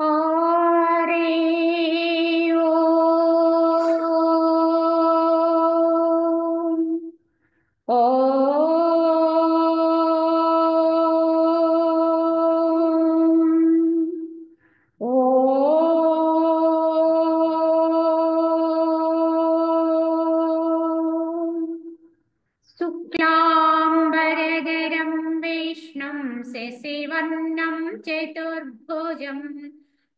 हरि ओम। शुक्लांबरधरं विष्णुं शशिवर्णं चतुर्भुजं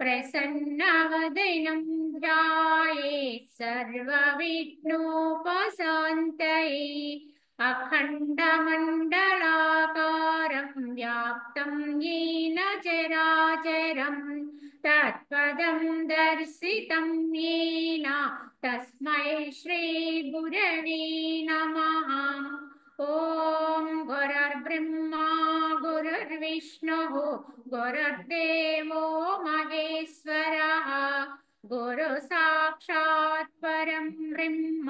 प्रसन्नवदनं ध्यायेत् सर्वविघ्नोपशान्तये। अखण्डमण्डलाकारं व्याप्तं येन चराचरं तत्पदं दर्शितं येन तस्मै श्रीगुरवे नमः। ॐ गुरुर्ब्रह्मा गुरुर्विष्णुः गुरुर्देवो महेश्वरः गुरुसाक्षात् परं ब्रह्म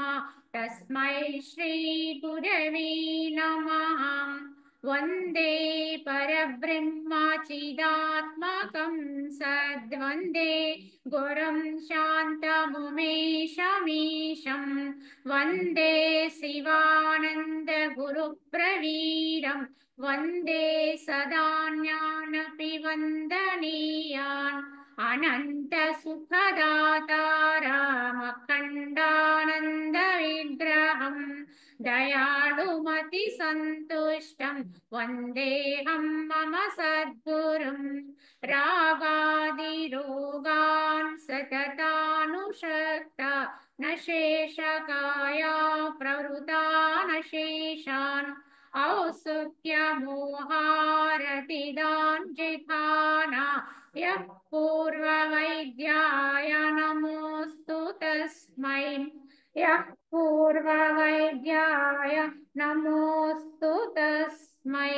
तस्मै श्रीगुरवे नमः। वन्दे परब्रह्मचिदात्मकं सद्वन्दे गुरुं शान्तमुमेशमीशं वन्दे शिवानन्दगुरुप्रवीरं वन्दे सदाज्ञानपि वन्दनीयान् अनन्तसुखदातारमखण्डानन्दविग्रहं दयालुमतिसन्तुष्टं वन्देऽहं मम सद्गुरुं। रागादिरोगान् सततानुषक्ता न शेषकाया प्रवृता न शेषान् औत्सुक्यमोहारतिदान् जिघाना यः पूर्ववैद्याय नमोऽस्तु तस्मै। यः पूर्ववैद्याय नमोऽस्तु तस्मै।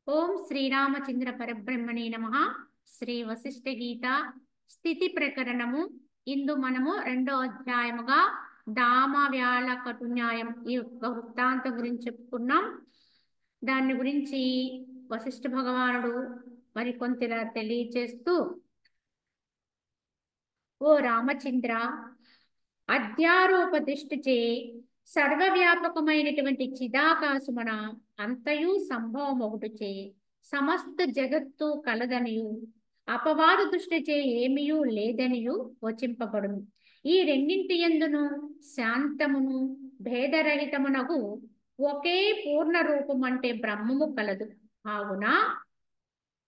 ఓం శ్రీరామచంద్ర పరబ్రహ్మణే నమః. శ్రీ వశిష్ఠ గీత స్థితి ప్రకరణము. ఇందు మనము 2వ అధ్యాయముగా దామ వ్యాళ కటున్యాయం ఈ యొక్క వృత్తాంతం గురించి చెప్పుకున్నాం. దాని గురించి వశిష్ఠ భగవానుడు మరికొంత తెలియచేస్తూ, ఓ రామచంద్ర, అధ్యారోప దృష్టిచే సర్వవ్యాపకమైనటువంటి చిదాకాశమున అంతయు సంభవం ఒకటిచే సమస్త జగత్తు కలదనియు అపవాద దృష్టిచే ఏమియూ లేదనియు వచింపబడును. ఈ రెండింటి యందును శాంతమును భేదరహితమునకు ఒకే పూర్ణ రూపం అంటే బ్రహ్మము కలదు. కావున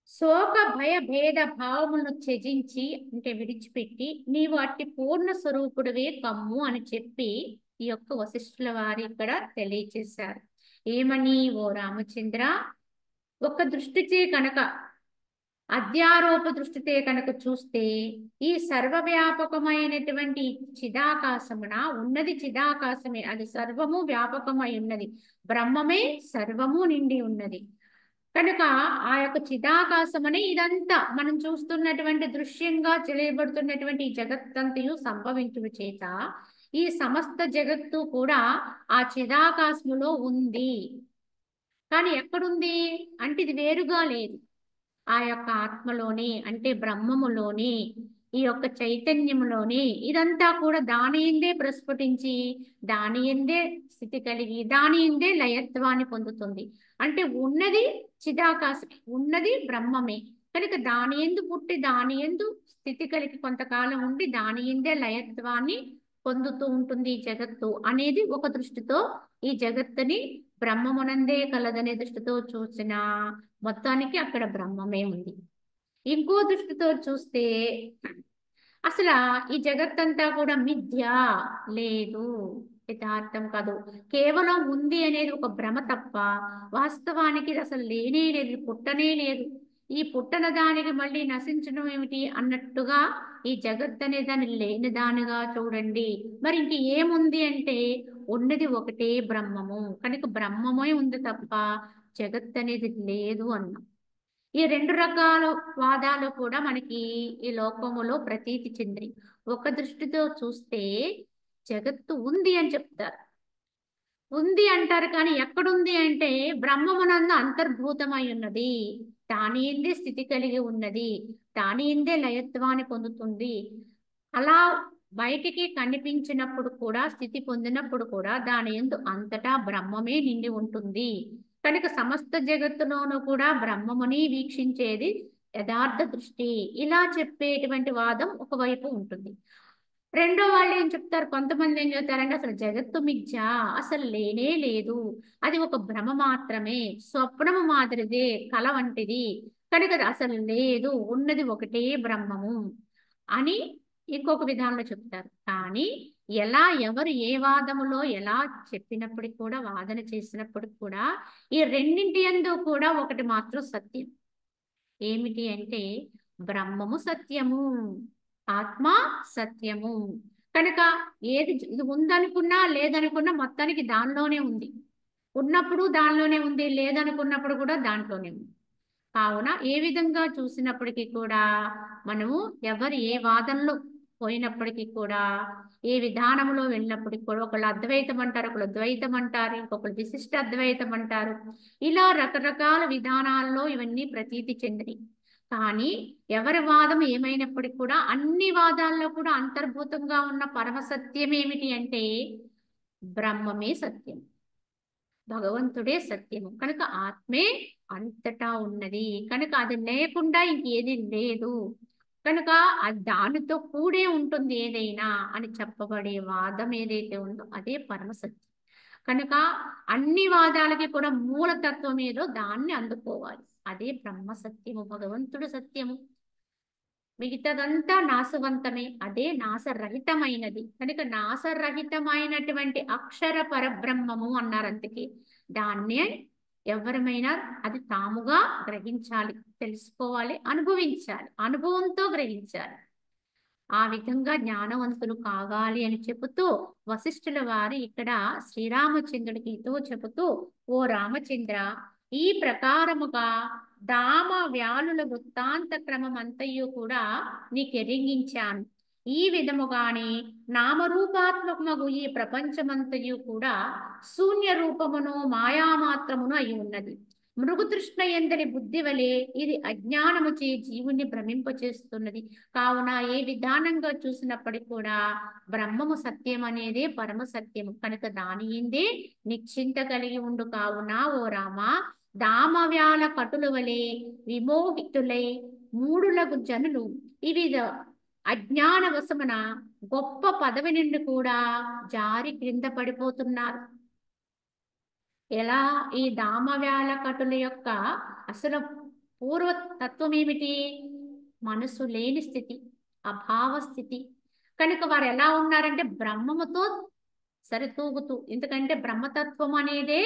శోక భయ భేద భావములను త్యజించి అంటే విడిచిపెట్టి నీవు అట్టి పూర్ణ స్వరూపుడివే కమ్ము అని చెప్పి ఈ యొక్క వశిష్ఠుల వారి ఇక్కడ తెలియచేశారు. ఏమని, ఓ రామచంద్ర, ఒక దృష్టిచే కనుక అధ్యారోప దృష్టితే కనుక చూస్తే ఈ సర్వవ్యాపకమైనటువంటి చిదాకాశమున ఉన్నది చిదాకాశమే, అది సర్వము వ్యాపకమై ఉన్నది, బ్రహ్మమే సర్వము నిండి ఉన్నది. కనుక ఆ యొక్క చిదాకాశమని ఇదంతా మనం చూస్తున్నటువంటి దృశ్యంగా తెలియబడుతున్నటువంటి ఈ జగత్తంతయు సంభవించుట చేత ఈ సమస్త జగత్తు కూడా ఆ చిదాకాశములో ఉంది. కానీ ఎక్కడుంది అంటే ఇది వేరుగా లేదు, ఆ యొక్క ఆత్మలోని అంటే బ్రహ్మములోని ఈ యొక్క చైతన్యములోని ఇదంతా కూడా దాని ఎందే ప్రస్ఫుటించి దాని ఎందే స్థితి కలిగి దాని ఎందే లయత్వాన్ని పొందుతుంది. అంటే ఉన్నది చిదాకాశం, ఉన్నది బ్రహ్మమే. కనుక దాని ఎందు పుట్టి దాని ఎందు స్థితి కలిగి కొంతకాలం ఉండి దాని ఎందే లయత్వాన్ని పొందుతూ ఉంటుంది ఈ జగత్తు అనేది ఒక దృష్టితో ఈ జగత్తుని బ్రహ్మమునందే కలదనే దృష్టితో చూసిన మొత్తానికి అక్కడ బ్రహ్మమే ఉంది. ఇంకో దృష్టితో చూస్తే అసలు ఈ జగత్తంతా కూడా మిథ్య, లేదు, యథార్థం కాదు, కేవలం ఉంది అనేది ఒక భ్రమ తప్ప వాస్తవానికి ఇది అసలు లేనే లేదు, పుట్టనే లేదు. ఈ పుట్టన దానికి మళ్ళీ నశించడం ఏమిటి అన్నట్టుగా ఈ జగత్ అనే దాన్ని లేని దానిగా చూడండి. మరి ఇంక ఏముంది అంటే ఉన్నది ఒకటే బ్రహ్మము. కనుక బ్రహ్మమే ఉంది తప్ప జగత్ అనేది లేదు అన్నాం. ఈ 2 రకాల వాదాలు కూడా మనకి ఈ లోకములో ప్రతీతి చెంది ఒక దృష్టితో చూస్తే జగత్తు ఉంది అని చెప్తారు, ఉంది అంటారు కానీ ఎక్కడుంది అంటే బ్రహ్మమునందు అంతర్భూతమై ఉన్నది. దాని ఎందే స్థితి కలిగి ఉన్నది. దాని ఎందే లయత్వాన్ని పొందుతుంది. అలా బయటికి కనిపించినప్పుడు కూడా స్థితి పొందినప్పుడు కూడా దాని యందు అంతటా బ్రహ్మమే నిండి ఉంటుంది. కనుక సమస్త జగత్తులోనూ కూడా బ్రహ్మముని వీక్షించేది యథార్థ దృష్టి. ఇలా చెప్పేటువంటి వాదం ఒకవైపు ఉంటుంది. రెండో వాళ్ళు ఏం చెప్తారు, కొంతమంది ఏం చెప్తారంటే అసలు జగత్తు మిథ్య, అసలు లేనే లేదు, అది ఒక భ్రమ మాత్రమే, స్వప్నము మాదిరిదే, కల వంటిది, కనుక అది అసలు లేదు, ఉన్నది ఒకటే బ్రహ్మము అని ఇంకొక విధానంలో చెప్తారు. కానీ ఎలా ఎవరు ఏ వాదములో ఎలా చెప్పినప్పటికి కూడా, వాదన చేసినప్పటికి కూడా ఈ రెండింటి యందు కూడా ఒకటి మాత్రం సత్యం. ఏమిటి అంటే బ్రహ్మము సత్యము, ఆత్మ సత్యము. కనుక ఏది ఇది ఉందనుకున్నా లేదనుకున్నా మొత్తానికి దానిలోనే ఉంది. ఉన్నప్పుడు దానిలోనే ఉంది, లేదనుకున్నప్పుడు కూడా దాంట్లోనే ఉంది. కావున ఏ విధంగా చూసినప్పటికీ కూడా మనము ఎవరు ఏ వాదనలో పోయినప్పటికీ కూడా, ఏ విధానంలో వెళ్ళినప్పటికీ కూడా, ఒకళ్ళు అద్వైతం అంటారు, ఒకళ్ళు ద్వైతం అంటారు, ఇంకొకళ్ళు విశిష్ట అద్వైతం అంటారు. ఇలా రకరకాల విధానాల్లో ఇవన్నీ ప్రతీతి చెందినవి. కానీ ఎవరి వాదం ఏమైనప్పటికీ కూడా అన్ని వాదాల్లో కూడా అంతర్భూతంగా ఉన్న పరమ సత్యం ఏమిటి అంటే బ్రహ్మమే సత్యం, భగవంతుడే సత్యము. కనుక ఆత్మే అంతటా ఉన్నది, కనుక అది లేకుండా ఇంకేది లేదు, కనుక అది దానితో కూడే ఉంటుంది ఏదైనా అని చెప్పబడే వాదం ఏదైతే ఉందో అదే పరమ సత్యం. కనుక అన్ని వాదాలకి కూడా మూలతత్వం ఏదో దాన్ని అందుకోవాలి, అదే బ్రహ్మ సత్యము, భగవంతుడు సత్యము. మిగతాదంతా నాశవంతమే, అదే నాశరహితమైనది. కనుక నాశరహితమైనటువంటి అక్షర పరబ్రహ్మము అన్నారు. అందుకే దాన్నే ఎవరమైనా అది తాముగా గ్రహించాలి, తెలుసుకోవాలి, అనుభవించాలి, అనుభవంతో గ్రహించాలి. ఆ విధంగా జ్ఞానవంతులు కావాలి అని చెబుతూ వశిష్ఠుల వారు ఇక్కడ శ్రీరామచంద్రుడికి హితవు చెబుతూ, ఓ రామచంద్ర, ఈ ప్రకారముగా దామ వ్యాలుల వృత్తాంత క్రమం అంతయు కూడా నీకెరింగించాను. ఈ విధముగానే నామరూపాత్మకమగు ఈ ప్రపంచమంతయు కూడా శూన్య రూపమును మాయామాత్రమును అయి ఉన్నది. మృగతృష్ణ ఎందరి బుద్ధి వలె ఇది అజ్ఞానముచే జీవుని భ్రమింపచేస్తున్నది. కావున ఏ విధానంగా చూసినప్పటికీ కూడా బ్రహ్మము సత్యం అనేదే పరమ సత్యము, కనుక దాని ఎందే నిశ్చింత కలిగి ఉండు. కావున ఓ రామ, దామవ్యాల కటుల వలె విమోహితులై మూడులగు జనులు వివిధ అజ్ఞాన వశమున గొప్ప పదవి నుండి కూడా జారి క్రింద పడిపోతున్నారు. ఎలా ఈ దామవ్యాల కటుల యొక్క అసలు పూర్వతత్వం ఏమిటి? మనసు లేని స్థితి, అభావ స్థితి. కనుక వారు ఎలా ఉన్నారంటే బ్రహ్మముతో సరితూగుతూ, ఎందుకంటే బ్రహ్మతత్వం అనేదే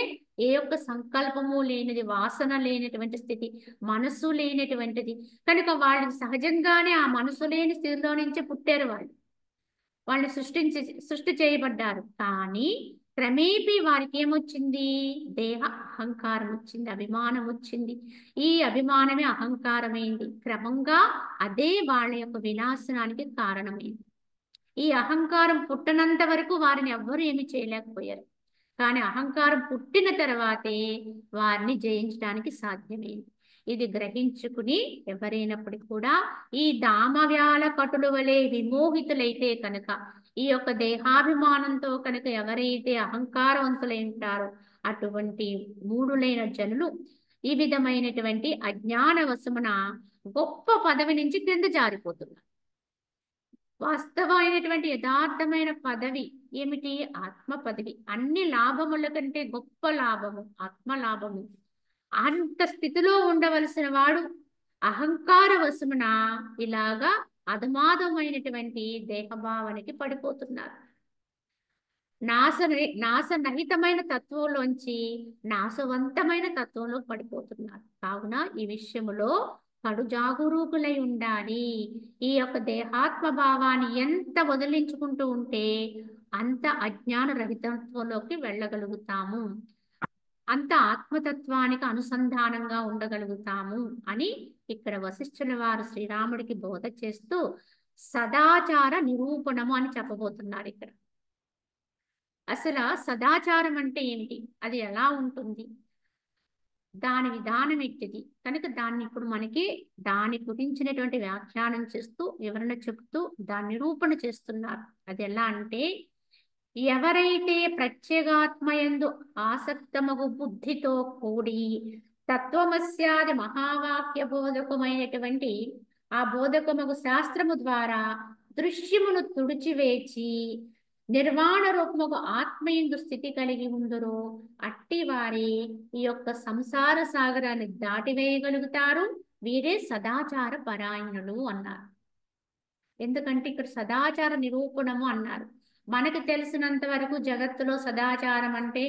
ఏ యొక్క సంకల్పము లేనిది, వాసన లేనటువంటి స్థితి, మనసు లేనటువంటిది. కనుక వాళ్ళు సహజంగానే ఆ మనసు లేని స్థితిలో నుంచి పుట్టారు. వాళ్ళు సృష్టి చేయబడ్డారు. కానీ క్రమేపీ వారికి ఏమొచ్చింది? దేహ అహంకారం వచ్చింది, అభిమానం వచ్చింది. ఈ అభిమానమే అహంకారమైంది. క్రమంగా అదే వాళ్ళ యొక్క వినాశనానికి కారణమైంది. ఈ అహంకారం పుట్టనంత వరకు వారిని ఎవ్వరూ ఏమి చేయలేకపోయారు. కానీ అహంకారం పుట్టిన తర్వాతే వారిని జయించడానికి సాధ్యమైంది. ఇది గ్రహించుకుని ఎవరైనప్పటికీ కూడా ఈ దామవ్యాల కటుల వలె విమోహితులైతే కనుక, ఈ యొక్క దేహాభిమానంతో కనుక ఎవరైతే అహంకారవంతులై ఉంటారో అటువంటి మూఢులైన జనులు ఈ విధమైనటువంటి అజ్ఞాన వశమున గొప్ప పదవి నుంచి క్రింద జారిపోతున్నారు. వాస్తవమైనటువంటి యథార్థమైన పదవి ఏమిటి? ఆత్మ పదవి. అన్ని లాభముల కంటే గొప్ప లాభము ఆత్మ లాభము. అంత స్థితిలో ఉండవలసిన వాడు అహంకార వశమున ఇలాగా అధమాధమైనటువంటి దేహభావనకి పడిపోతున్నారు. నాశనహితమైన తత్వంలోంచి నాశవంతమైన తత్వంలో పడిపోతున్నారు. కావున ఈ విషయములో కడు జాగరూకులై ఉండాలి. ఈ యొక్క దేహాత్మ భావాన్ని ఎంత వదిలించుకుంటూ ఉంటే అంత అజ్ఞాన రహితత్వంలోకి వెళ్ళగలుగుతాము, అంత ఆత్మతత్వానికి అనుసంధానంగా ఉండగలుగుతాము అని ఇక్కడ వశిష్ఠుల వారు శ్రీరాముడికి బోధ చేస్తూ సదాచార నిరూపణము అని చెప్పబోతున్నారు ఇక్కడ. అసలు సదాచారం అంటే ఏమిటి, అది ఎలా ఉంటుంది, దాని విధానం ఎట్టిది కనుక దాన్ని ఇప్పుడు మనకి దాని గురించినటువంటి వ్యాఖ్యానం చేస్తూ వివరణ చెప్తూ దాని నిరూపణ చేస్తున్నారు. అది ఎలా అంటే, ఎవరైతే ప్రత్యేగాత్మయందు ఆసక్తమగు బుద్ధితో కూడి తత్వమస్యాది మహావాక్య బోధకమైనటువంటి ఆ బోధకమగు శాస్త్రము ద్వారా దృశ్యమును తుడిచివేచి నిర్వాణ రూపముకు ఆత్మయందు స్థితి కలిగి ఉందరో అట్టి వారి ఈ యొక్క సంసార సాగరాన్ని దాటివేయగలుగుతారు. వీరే సదాచార పరాయణులు అన్నారు. ఎందుకంటే ఇక్కడ సదాచార నిరూపణము అన్నారు. మనకు తెలిసినంత వరకు జగత్తులో సదాచారం అంటే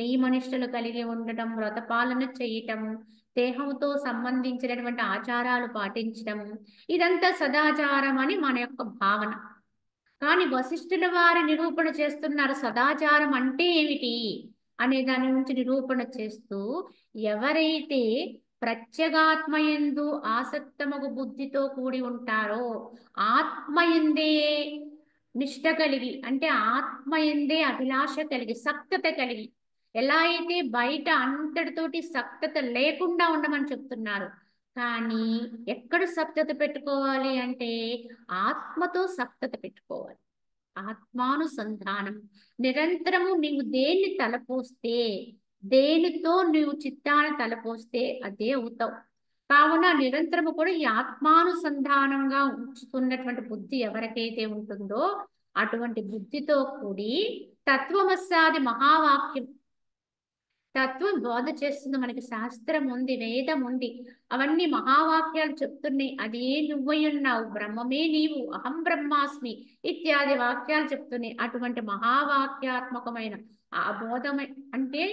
నియమనిష్టలు కలిగి ఉండటం, వ్రతపాలన చేయటము, దేహంతో సంబంధించినటువంటి ఆచారాలు పాటించటము, ఇదంతా సదాచారం అని మన యొక్క భావన. కానీ వశిష్ఠుల వారి నిరూపణ చేస్తున్నారు సదాచారం అంటే ఏమిటి అనే దాని నుంచి నిరూపణ చేస్తూ, ఎవరైతే ప్రత్యేగాత్మయందు ఆసక్తమగు బుద్ధితో కూడి ఉంటారో, ఆత్మయందే నిష్ట కలిగి అంటే ఆత్మయందే అభిలాష కలిగి సక్తత కలిగి, ఎలా అయితే బయట అంతటితోటి సక్తత లేకుండా ఉండమని చెప్తున్నారు, కానీ ఎక్కడ సక్తత పెట్టుకోవాలి అంటే ఆత్మతో సక్తత పెట్టుకోవాలి. ఆత్మానుసంధానం నిరంతరము నీవు దేన్ని తలపోస్తే, దేనితో నీవు చిత్తాన్ని తలపోస్తే అదే అవుతావు. కావున నిరంతరము కూడా ఈ ఆత్మానుసంధానంగా ఉంచుతున్నటువంటి బుద్ధి ఎవరికైతే ఉంటుందో అటువంటి బుద్ధితో కూడి తత్వమస్సాది మహావాక్యం, తత్వం బోధ చేస్తుంది. మనకి శాస్త్రం ఉంది, వేదం ఉంది, అవన్నీ మహావాక్యాలు చెప్తున్నాయి. అదే నువ్వై ఉన్నావు, బ్రహ్మమే నీవు, అహం బ్రహ్మాస్మి ఇత్యాది వాక్యాలు చెప్తున్నాయి. అటువంటి మహావాక్యాత్మకమైన ఆ బోధమే అంటే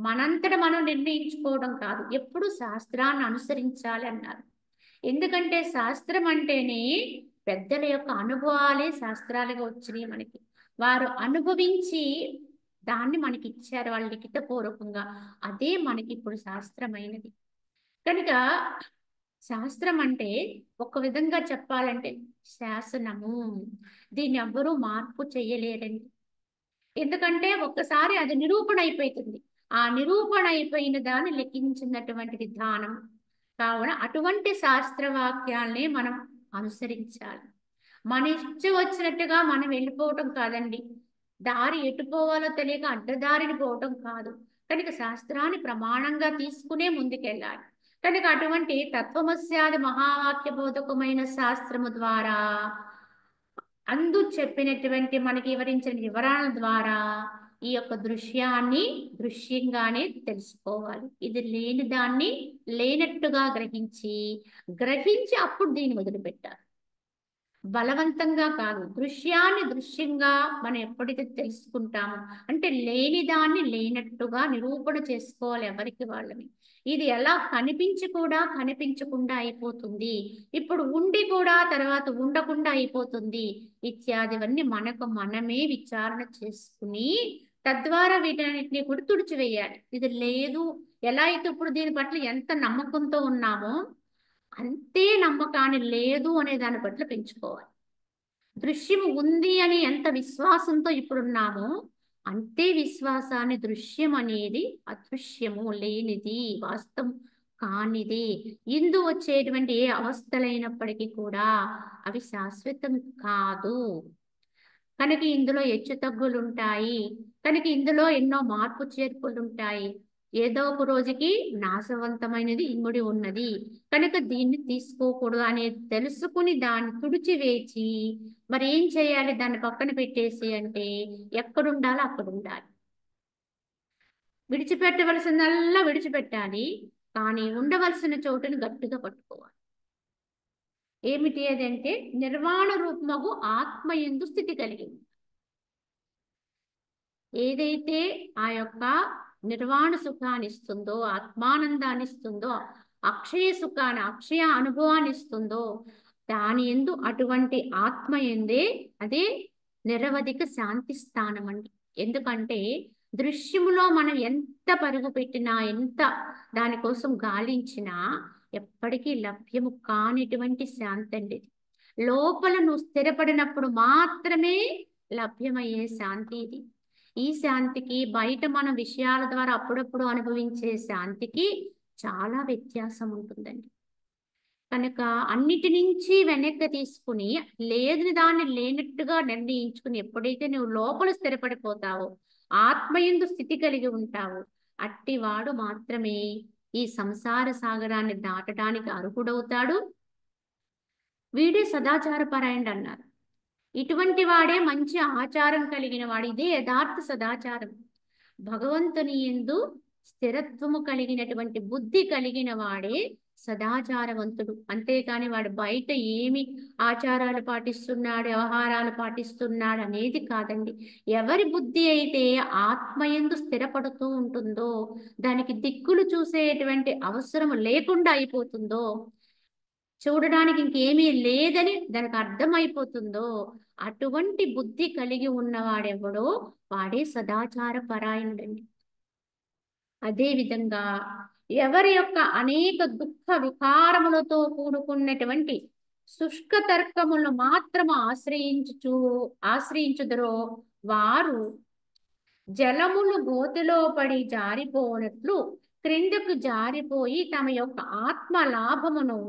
మనంతట మనం నిర్ణయించుకోవడం కాదు, ఎప్పుడు శాస్త్రాన్ని అనుసరించాలి అన్నారు. ఎందుకంటే శాస్త్రం అంటేనే పెద్దల యొక్క అనుభవాలే శాస్త్రాలుగా వచ్చినాయి మనకి. వారు అనుభవించి దాన్ని మనకి ఇచ్చారు వాళ్ళు లిఖితపూర్వకంగా. అదే మనకి ఇప్పుడు శాస్త్రమైనది. కనుక శాస్త్రం అంటే ఒక విధంగా చెప్పాలంటే శాసనము. దీన్ని ఎవ్వరూ మార్పు చేయలేరండి. ఎందుకంటే ఒక్కసారి అది నిరూపణ అయిపోతుంది. ఆ నిరూపణ అయిపోయిన దాన్ని లెక్కించినటువంటి విధానం. కావున అటువంటి శాస్త్రవాక్యాల్ని మనం అనుసరించాలి. మన ఇష్టం వచ్చినట్టుగా మనం వెళ్ళిపోవటం కాదండి. దారి ఎటు పోవాలో తెలియక అడ్డదారిని పోవటం కాదు. కనుక శాస్త్రాన్ని ప్రమాణంగా తీసుకునే ముందుకెళ్ళాలి. కనుక అటువంటి తత్వమస్యాది మహావాక్య బోధకమైన శాస్త్రము ద్వారా అందు చెప్పినటువంటి మనకి వివరించిన వివరాల ద్వారా ఈ యొక్క దృశ్యాన్ని దృశ్యంగానే తెలుసుకోవాలి. ఇది లేని దాన్ని లేనట్టుగా గ్రహించి అప్పుడు దీన్ని వదిలిపెట్టాలి. బలవంతంగా కాదు, దృశ్యాన్ని దృశ్యంగా మనం ఎప్పుడైతే తెలుసుకుంటామో అంటే లేని దాన్ని లేనట్టుగా నిరూపణ చేసుకోవాలి ఎవరికి వాళ్ళని. ఇది ఎలా కనిపించి కూడా కనిపించకుండా అయిపోతుంది, ఇప్పుడు ఉండి కూడా తర్వాత ఉండకుండా అయిపోతుంది ఇత్యాదివన్నీ మనకు మనమే విచారణ చేసుకుని తద్వారా వీటన్నిటిని కూడా తుడిచివేయాలి. ఇది లేదు, ఎలా అయితే ఇప్పుడు దీని పట్ల ఎంత నమ్మకంతో ఉన్నామో అంతే నమ్మకాన్ని లేదు అనే దాని పట్ల పెంచుకోవాలి. దృశ్యము ఉంది అని ఎంత విశ్వాసంతో ఇప్పుడున్నామో అంతే విశ్వాసాన్ని దృశ్యం అనేది అదృశ్యము, లేనిది, వాస్తవం కానిది, ఇందు వచ్చేటువంటి ఏ అవస్థలైనప్పటికీ కూడా అవి శాశ్వతం కాదు. కనుక ఇందులో హెచ్చు తగ్గులు ఉంటాయి, కనుక ఇందులో ఎన్నో మార్పు చేర్పులు ఉంటాయి. ఏదో ఒక రోజుకి నాశవంతమైనది ఇముడి ఉన్నది, కనుక దీన్ని తీసుకోకూడదు అనేది తెలుసుకుని దాన్ని తుడిచివేచి మరి ఏం చేయాలి, దాన్ని పక్కన పెట్టేసి అంటే ఎక్కడుండాలో అక్కడ ఉండాలి. విడిచిపెట్టవలసిందల్లా విడిచిపెట్టాలి, కానీ ఉండవలసిన చోటుని గట్టిగా పట్టుకోవాలి. ఏమిటి అదంటే నిర్వాణ రూపమగు ఆత్మయందు స్థితి కలిగింది. ఏదైతే ఆ యొక్క నిర్వాణ సుఖాన్ని ఇస్తుందో, ఆత్మానందాన్ని ఇస్తుందో, అక్షయ సుఖాన్ని, అక్షయ అనుభవాన్ని ఇస్తుందో దాని ఎందు అటువంటి ఆత్మ ఎందే అదే నిరవధిక శాంతి స్థానం అండి. ఎందుకంటే దృశ్యములో మనం ఎంత పరుగు పెట్టినా, ఎంత దానికోసం గాలించినా ఎప్పటికీ లభ్యము కానిటువంటి శాంతి అండి. లోపల నువ్వు స్థిరపడినప్పుడు మాత్రమే లభ్యమయ్యే శాంతి ఇది. ఈ శాంతికి బయట మన విషయాల ద్వారా అప్పుడప్పుడు అనుభవించే శాంతికి చాలా వ్యత్యాసం ఉంటుందండి. కనుక అన్నిటి నుంచి వెనక్కి తీసుకుని లేని దాన్ని లేనట్టుగా నిర్ణయించుకుని ఎప్పుడైతే నువ్వు లోపల స్థిరపడిపోతావో, ఆత్మయందు స్థితి కలిగి ఉంటావో, అట్టివాడు మాత్రమే ఈ సంసార సాగరాన్ని దాటడానికి అర్హుడవుతాడు. వీడే సదాచార పరాయణుడు అన్నారు. ఇటువంటి వాడే మంచి ఆచారం కలిగిన వాడు. ఇదే యథార్థ సదాచారం. భగవంతుని యందు స్థిరత్వము కలిగినటువంటి బుద్ధి కలిగిన వాడే సదాచారవంతుడు. అంతేకాని వాడు బయట ఏమి ఆచారాలు పాటిస్తున్నాడు, వ్యవహారాలు పాటిస్తున్నాడు అనేది కాదండి. ఎవరి బుద్ధి అయితే ఆత్మయందు స్థిరపడుతూ ఉంటుందో, దానికి దిక్కులు చూసేటువంటి అవసరం లేకుండా అయిపోతుందో, చూడడానికి ఇంకేమీ లేదని దానికి అర్థమైపోతుందో, అటువంటి బుద్ధి కలిగి ఉన్నవాడెవడో వాడే సదాచార పరాయణుడండి. అదే విధంగా ఎవరి యొక్క అనేక దుఃఖ వికారములతో కూడుకున్నటువంటి శుష్క తర్కములను మాత్రము ఆశ్రయించుదురో వారు జలములు గోతిలో పడి జారిపోనట్లు క్రిందకు జారిపోయి తమ యొక్క ఆత్మ లాభమును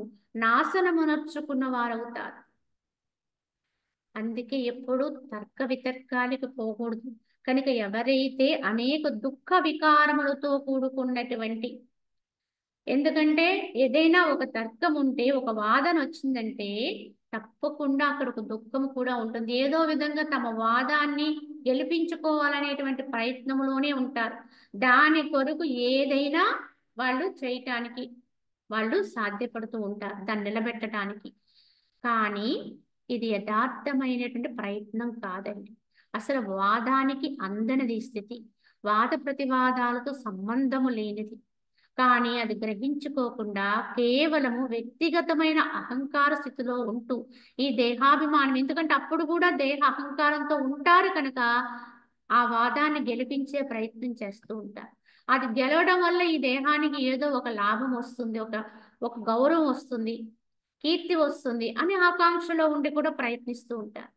నాశనమునర్చుకున్న వారవుతారు. అందుకే ఎప్పుడు తర్క వితర్కాలకు పోకూడదు. కనుక ఎవరైతే అనేక దుఃఖ వికారములతో కూడుకున్నటువంటి, ఎందుకంటే ఏదైనా ఒక తర్కం ఉంటే, ఒక వాదన వచ్చిందంటే తప్పకుండా అక్కడ ఒక దుఃఖం కూడా ఉంటుంది. ఏదో విధంగా తమ వాదాన్ని గెలిపించుకోవాలనేటువంటి ప్రయత్నంలోనే ఉంటారు. దాని కొరకు ఏదైనా వాళ్ళు చేయటానికి వాళ్ళు సాధ్యపడుతూ ఉంటారు, దాన్ని నిలబెట్టడానికి. కానీ ఇది యథార్థమైనటువంటి ప్రయత్నం కాదండి. అసలు వాదానికి అందనిది స్థితి, వాద ప్రతివాదాలతో సంబంధము లేనిది. కానీ అది గ్రహించుకోకుండా కేవలము వ్యక్తిగతమైన అహంకార స్థితిలో ఉంటూ ఈ దేహాభిమానం, ఎందుకంటే అప్పుడు కూడా దేహ అహంకారంతో ఉంటారు కనుక ఆ వాదాన్ని గెలిపించే ప్రయత్నం చేస్తూ ఉంటారు. అది గెలవడం వల్ల ఈ దేహానికి ఏదో ఒక లాభం వస్తుంది, ఒక గౌరవం వస్తుంది, కీర్తి వస్తుంది అని ఆకాంక్షలో ఉండి కూడా ప్రయత్నిస్తూ ఉంటారు.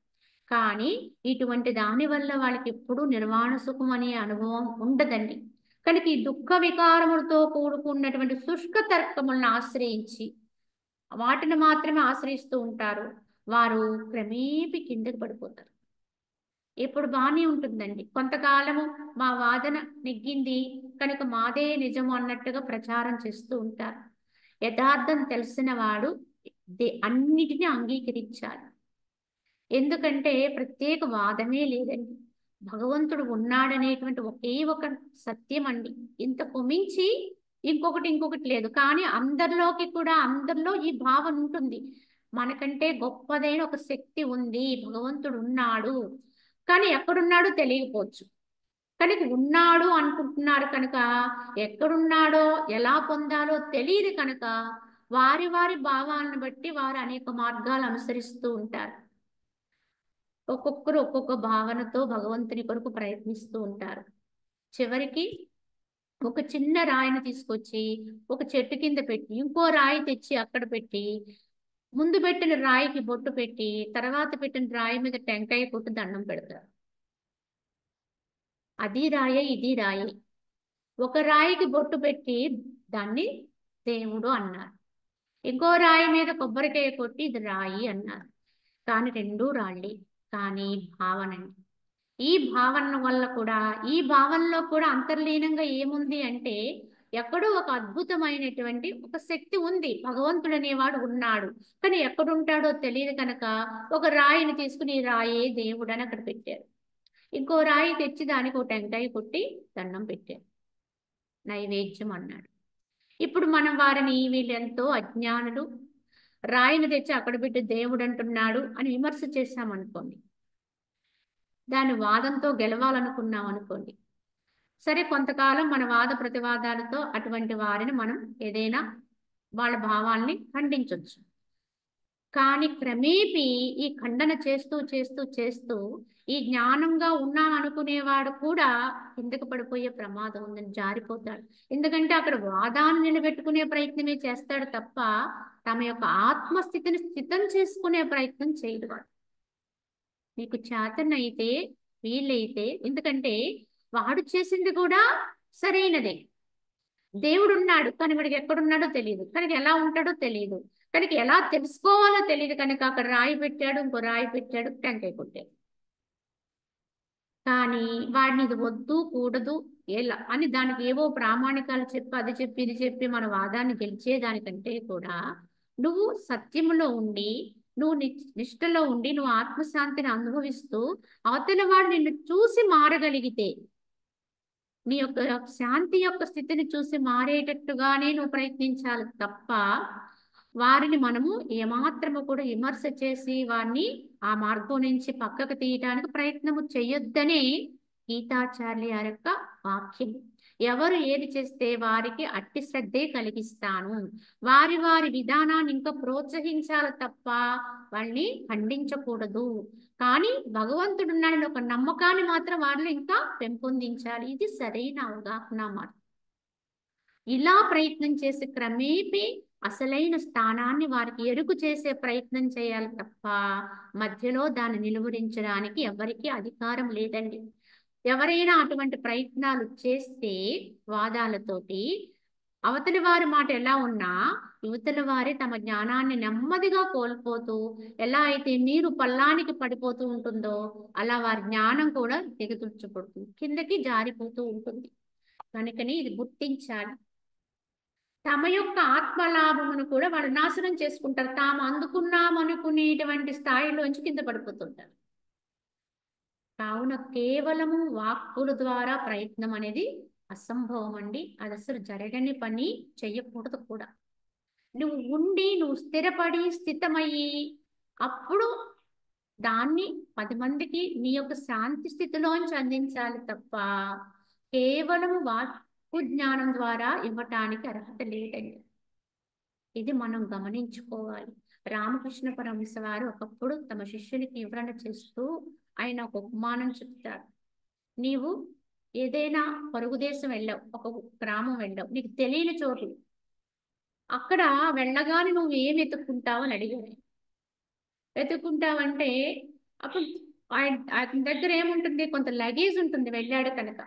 కానీ ఇటువంటి దాని వల్ల వాళ్ళకి ఎప్పుడూ నిర్వాణ సుఖం అనే అనుభవం ఉండదండి. కనుక ఈ దుఃఖ వికారములతో కూడుకున్నటువంటి శుష్క తర్కములను ఆశ్రయించి వాటిని మాత్రమే ఆశ్రయిస్తూ ఉంటారు. వారు క్రమేపీ కిందకి పడిపోతారు. ఇప్పుడు బాగానే ఉంటుందండి, కొంతకాలము మా వాదన నెగ్గింది కనుక మాదే నిజము అన్నట్టుగా ప్రచారం చేస్తూ ఉంటారు. యథార్థం తెలిసిన వాడు అన్నిటినీ అంగీకరించాలి. ఎందుకంటే ప్రత్యేక వాదమే లేదండి, భగవంతుడు ఉన్నాడనేటువంటి ఒకే ఒక సత్యం అండి. ఇంతకు మించి ఇంకొకటి లేదు. కానీ అందరిలో ఈ భావన ఉంటుంది, మనకంటే గొప్పదైన ఒక శక్తి ఉంది, భగవంతుడు ఉన్నాడు. కానీ ఎక్కడున్నాడో తెలియకపోవచ్చు. కనుక ఉన్నాడు అనుకుంటున్నారు కనుక ఎక్కడున్నాడో ఎలా పొందాలో తెలియదు కనుక వారి భావాలను బట్టి వారు అనేక మార్గాలు అనుసరిస్తూ ఉంటారు. ఒక్కొక్కరు ఒక్కొక్క భావనతో భగవంతుని కొరకు ప్రయత్నిస్తూ ఉంటారు. చివరికి ఒక చిన్న రాయిని తీసుకొచ్చి ఒక చెట్టు కింద పెట్టి, ఇంకో రాయి తెచ్చి అక్కడ పెట్టి, ముందు పెట్టిన రాయికి బొట్టు పెట్టి, తర్వాత పెట్టిన రాయి మీద టెంకాయ కొట్టి దండం పెడతారు. అది రాయే, ఇది రాయే. ఒక రాయికి బొట్టు పెట్టి దాన్ని దేవుడు అన్నారు, ఇంకో రాయి మీద కొబ్బరికాయ కొట్టి ఇది రాయి అన్నారు. కానీ రెండూ రాళ్ళే. కానీ భావనండి, ఈ భావన వల్ల కూడా, ఈ భావనలో కూడా అంతర్లీనంగా ఏముంది అంటే ఎక్కడో ఒక అద్భుతమైనటువంటి ఒక శక్తి ఉంది, భగవంతుడు అనేవాడు ఉన్నాడు. కానీ ఎక్కడుంటాడో తెలియదు కనుక ఒక రాయిని తీసుకుని ఈ రాయే దేవుడు అని అక్కడ పెట్టారు. ఇంకో రాయి తెచ్చి దానికి ఒక టెంకాయ కొట్టి దండం పెట్టారు, నైవేద్యం అన్నాడు. ఇప్పుడు మనం వారిని వీళ్ళు ఎంతో అజ్ఞానులు, రాయిని తెచ్చి అక్కడ పెట్టి దేవుడు అంటున్నాడు అని విమర్శ చేశామనుకోండి, దాని వాదంతో గెలవాలనుకున్నాం అనుకోండి, సరే కొంతకాలం మన వాద ప్రతివాదాలతో అటువంటి వారిని మనం ఏదైనా వాళ్ళ భావాల్ని ఖండించవచ్చు. కానీ క్రమేపీ ఈ ఖండన చేస్తూ చేస్తూ చేస్తూ ఈ జ్ఞానంగా ఉన్నాను అనుకునేవాడు కూడా కిందకు పడిపోయే ప్రమాదం ఉందని, జారిపోతాడు. ఎందుకంటే అక్కడ వాదాన్ని నిలబెట్టుకునే ప్రయత్నమే చేస్తాడు తప్ప తమ యొక్క ఆత్మస్థితిని స్థితం చేసుకునే ప్రయత్నం చేయడు. మీకు చేతనైతే వీలైతే, ఎందుకంటే వాడు చేసింది కూడా సరైనదే. దేవుడు ఉన్నాడు కానీ వాడికి ఎక్కడున్నాడో తెలియదు, కనుక ఎలా ఉంటాడో తెలియదు, కనుక ఎలా తెలుసుకోవాలో తెలియదు, కనుక అక్కడ రాయి పెట్టాడు, ఇంకో రాయి పెట్టాడు, టెంకాయ కొట్టాడు. కానీ వాడిని ఇది వద్దు కూడదు ఎలా అని దానికి ఏవో ప్రామాణికాలు చెప్పి అది చెప్పి ఇది చెప్పి మన వాదాన్ని గెలిచేదానికంటే కూడా నువ్వు సత్యములో ఉండి, నువ్వు నిష్టలో ఉండి, నువ్వు ఆత్మశాంతిని అనుభవిస్తూ అవతల వాడు నిన్ను చూసి మారగలిగితే, నీ యొక్క శాంతి యొక్క స్థితిని చూసి మారేటట్టుగానే నువ్వు ప్రయత్నించాలి తప్ప వారిని మనము ఏమాత్రము కూడా విమర్శ చేసి వారిని ఆ మార్గం నుంచి పక్కకు తీయడానికి ప్రయత్నము చేయొద్దనే గీతాచార్య యొక్క వాక్యం. ఎవరు ఏది చేస్తే వారికి అట్టి శ్రద్ధే కలిగిస్తాను, వారి వారి విధానాన్ని ఇంకా ప్రోత్సహించాలి తప్ప వాళ్ళని ఖండించకూడదు. కానీ భగవంతుడు ఉన్నాడని ఒక నమ్మకాన్ని మాత్రం వాళ్ళు ఇంకా పెంపొందించాలి. ఇది సరైన అవగాహన మాట. ఇలా ప్రయత్నం చేసి క్రమేపీ అసలైన స్థానాన్ని వారికి ఎరుకు చేసే ప్రయత్నం చేయాలి తప్ప మధ్యలో దాన్ని నిలువరించడానికి ఎవరికీ అధికారం లేదండి. ఎవరైనా అటువంటి ప్రయత్నాలు చేస్తే వాదాలతోటి అవతలి వారి మాట ఎలా ఉన్నా యువతల వారే తమ జ్ఞానాన్ని నెమ్మదిగా కోల్పోతూ, ఎలా అయితే నీరు పల్లానికి పడిపోతూ ఉంటుందో అలా వారి జ్ఞానం కూడా దిగదుర్చబడుతుంది, కిందకి జారిపోతూ ఉంటుంది. కనుకని ఇది గుర్తించాలి. తమ యొక్క ఆత్మలాభమును కూడా వాళ్ళు నాశనం చేసుకుంటారు, తాము అందుకున్నామనుకునేటువంటి స్థాయిలోంచి కింద పడిపోతుంటారు. కావున కేవలము వాక్కుల ద్వారా ప్రయత్నం అనేది అసంభవం అండి. అది అసలు జరగని పని, చెయ్యకూడదు కూడా. నువ్వు ఉండి నువ్వు స్థిరపడి స్థితమయ్యి అప్పుడు దాన్ని 10 మందికి నీ యొక్క శాంతి స్థితిలోంచి అందించాలి తప్ప కేవలం వాక్కు జ్ఞానం ద్వారా ఇవ్వటానికి అర్హత లేదండి. ఇది మనం గమనించుకోవాలి. రామకృష్ణ పరమహంస వారు ఒకప్పుడు తమ శిష్యునికి వివరణ చేస్తూ ఆయన ఒక ఉపమానం చెప్తారు. నీవు ఏదైనా పొరుగు దేశం వెళ్ళావు, ఒక గ్రామం వెళ్ళావు, నీకు తెలియని చోటు, అక్కడ వెళ్ళగానే నువ్వు ఏం వెతుక్కుంటావు అని అడిగారు. వెతుక్కుంటావంటే అప్పుడు అతని దగ్గర ఏముంటుంది, కొంత లగేజ్ ఉంటుంది, వెళ్ళాడు కనుక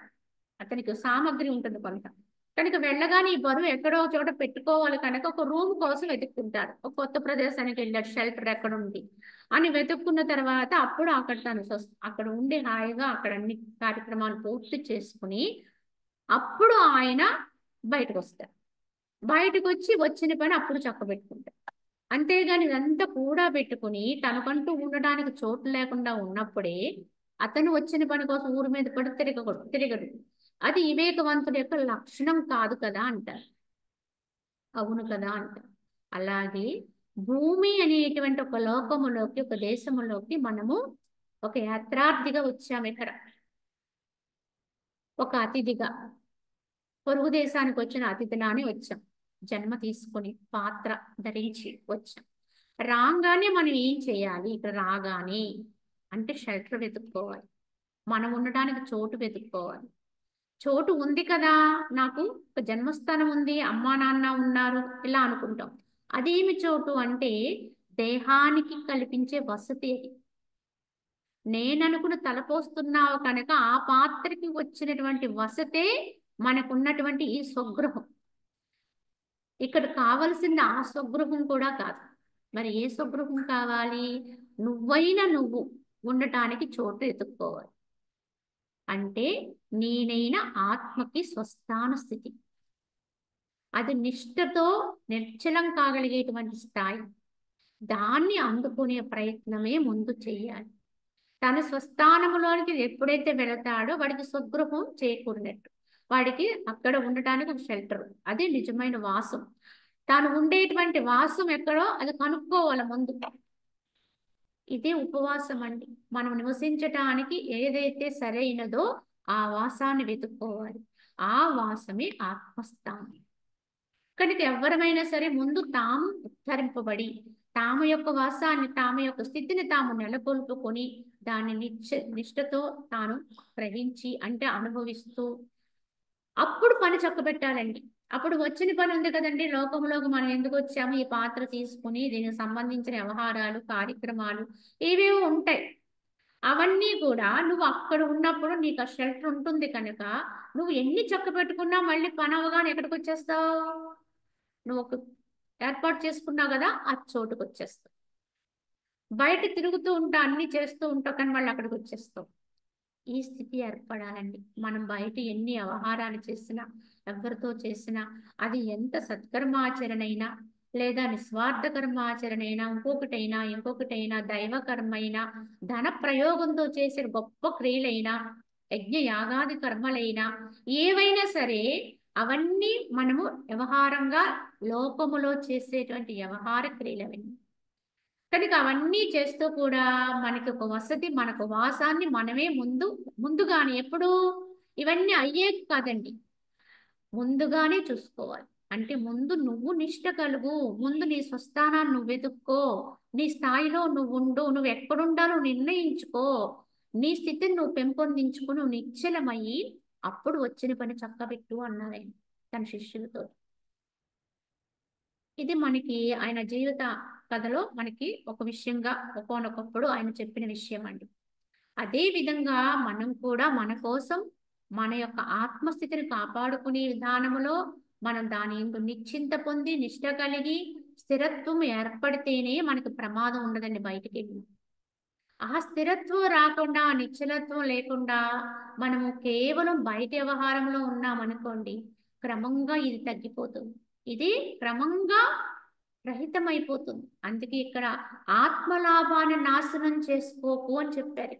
అతనికి సామాగ్రి ఉంటుంది కొంత, కనుక వెళ్ళగానే ఈ బరువు ఎక్కడో చోట పెట్టుకోవాలి కనుక ఒక రూమ్ కోసం వెతుక్కుంటాడు. ఒక కొత్త ప్రదేశానికి వెళ్ళాడు, షెల్టర్ ఎక్కడ ఉంది అని వెతుక్కున్న తర్వాత అప్పుడు అక్కడ తను అక్కడ ఉండి హాయిగా అక్కడ అన్ని కార్యక్రమాలు పూర్తి చేసుకుని అప్పుడు ఆయన బయటకు వస్తాడు. బయటకు వచ్చి వచ్చిన పని అప్పుడు చక్కబెట్టుకుంటాడు. అంతేగాని ఇదంతా కూడా పెట్టుకుని తనకంటూ ఉండడానికి చోటు లేకుండా ఉన్నప్పుడే అతను వచ్చిన పని కోసం ఊరి మీద పడి తిరగడు. అది వివేకవంతుడి యొక్క లక్షణం కాదు కదా అంటారు. అవును కదా అంటారు. అలాగే భూమి అనేటువంటి ఒక లోకములోకి, ఒక దేశములోకి మనము ఒక యాత్రార్థిగా వచ్చాము. ఇక్కడ ఒక అతిథిగా, పొరుగు దేశానికి వచ్చిన అతిథిలానే వచ్చాం, జన్మ తీసుకొని పాత్ర ధరించి వచ్చాం. రాగానే మనం ఏం చేయాలి, ఇక్కడ రాగానే అంటే షెల్టర్ వెతుక్కోవాలి, మనం ఉండడానికి చోటు వెతుక్కోవాలి. చోటు ఉంది కదా, నాకు ఒక జన్మస్థానం ఉంది, అమ్మా నాన్న ఉన్నారు ఇలా అనుకుంటాం. అదేమి చోటు అంటే దేహానికి కల్పించే వసతి అది. నేననుకుని తలపోస్తున్నావు కనుక ఆ పాత్రకి వచ్చినటువంటి వసతే మనకున్నటువంటి ఈ స్వగృహం. ఇక్కడ కావలసింది ఆ స్వగృహం కూడా కాదు. మరి ఏ స్వగృహం కావాలి? నువ్వు ఉండటానికి చోటు ఎత్తుక్కోవాలి. అంటే నేనైన ఆత్మకి స్వస్థాన స్థితి, అది నిష్ఠతో నిర్చలం కాగలిగేటువంటి స్థాయి. దాన్ని అందుకునే ప్రయత్నమే ముందు చెయ్యాలి. తన స్వస్థానములోనికి ఎప్పుడైతే వెళతాడో వాడికి స్వగృహం చేకూరినట్టు, వాడికి అక్కడ ఉండటానికి ఒక షెల్టర్, అది నిజమైన వాసం. తాను ఉండేటువంటి వాసం ఎక్కడో అది కనుక్కోవాలి ముందు. ఇదే ఉపవాసం అండి. మనం నివసించటానికి ఏదైతే సరైనదో ఆ వాసాన్ని వెతుక్కోవాలి. ఆ వాసమే ఆత్మస్థానం. కనుక ఎవరమైనా సరే ముందు తాము ఉద్ధరింపబడి తాము యొక్క వాసాన్ని, తాము యొక్క స్థితిని తాము నెలకొల్పుకొని దాన్ని నిష్ఠతో తాను గ్రహించి అంటే అనుభవిస్తూ అప్పుడు పని చక్కబెట్టాలండి. అప్పుడు వచ్చిన పని ఉంది కదండి, లోకంలోకి మనం ఎందుకు వచ్చాము, ఈ పాత్ర తీసుకుని దీనికి సంబంధించిన వ్యవహారాలు, కార్యక్రమాలు ఏవేవో ఉంటాయి. అవన్నీ కూడా నువ్వు అక్కడ ఉన్నప్పుడు నీకు ఆ షెల్టర్ ఉంటుంది కనుక నువ్వు ఎన్ని చక్క పెట్టుకున్నా మళ్ళీ పని అవగానే ఎక్కడికి వచ్చేస్తావు? నువ్వు ఒక ఏర్పాటు చేసుకున్నావు కదా, ఆ చోటుకు వచ్చేస్తావు. బయట తిరుగుతూ ఉంటా, అన్ని చేస్తూ ఉంటావు, కానీ మళ్ళీ అక్కడికి వచ్చేస్తావు. ఈ స్థితి ఏర్పడాలండి. మనం బయట ఎన్ని వ్యవహారాలు చేసినా, ఎవరితో చేసినా, అది ఎంత సత్కర్మాచరణ అయినా, లేదా నిస్వార్థ కర్మాచరణ అయినా, ఇంకొకటైనా దైవ కర్మ అయినా, ధన ప్రయోగంతో చేసే గొప్ప క్రియలైనా, యజ్ఞ యాగాది కర్మలైనా, ఏవైనా సరే అవన్నీ మనము వ్యవహారంగా లోకములో చేసేటువంటి వ్యవహార క్రియలవన్నీ. కనుక అవన్నీ చేస్తూ కూడా మనకి ఒక వసతి, మనకు వాసాన్ని మనమే ముందుగానే ఎప్పుడు ఇవన్నీ అయ్యేది కాదండి, ముందుగానే చూసుకోవాలి. అంటే ముందు నువ్వు నిష్ట కలుగు, ముందు నీ స్వస్థానాన్ని నువ్వు వెతుక్కో, నీ స్థాయిలో నువ్వు ఉండు, నువ్వు ఎక్కడుండాలో నిర్ణయించుకో, నీ స్థితిని నువ్వు పెంపొందించుకో, నువ్వు నిశ్చలమయ్యి అప్పుడు వచ్చిన పని చక్కబెట్టు అన్నారు ఆయన తన శిష్యులతో. ఇది మనకి ఆయన జీవిత కథలో మనకి ఒక విషయంగా ఒక్కొక్కప్పుడు ఆయన చెప్పిన విషయం అండి. అదే విధంగా మనం కూడా మన కోసం మన యొక్క ఆత్మస్థితిని కాపాడుకునే విధానములో మనం దాని యందు నిశ్చింత పొంది నిష్ట కలిగి స్థిరత్వం ఏర్పడితేనే మనకి ప్రమాదం ఉండదండి బయటికి వెళ్ళి. ఆ స్థిరత్వం రాకుండా, ఆ నిశ్చలత్వం లేకుండా మనము కేవలం బయట వ్యవహారంలో ఉన్నామనుకోండి, క్రమంగా ఇది తగ్గిపోతుంది. ఇది క్రమంగా రహితమైపోతుంది. అందుకే ఇక్కడ ఆత్మలాభాన్ని నాశనం చేసుకోకు అని చెప్పారు.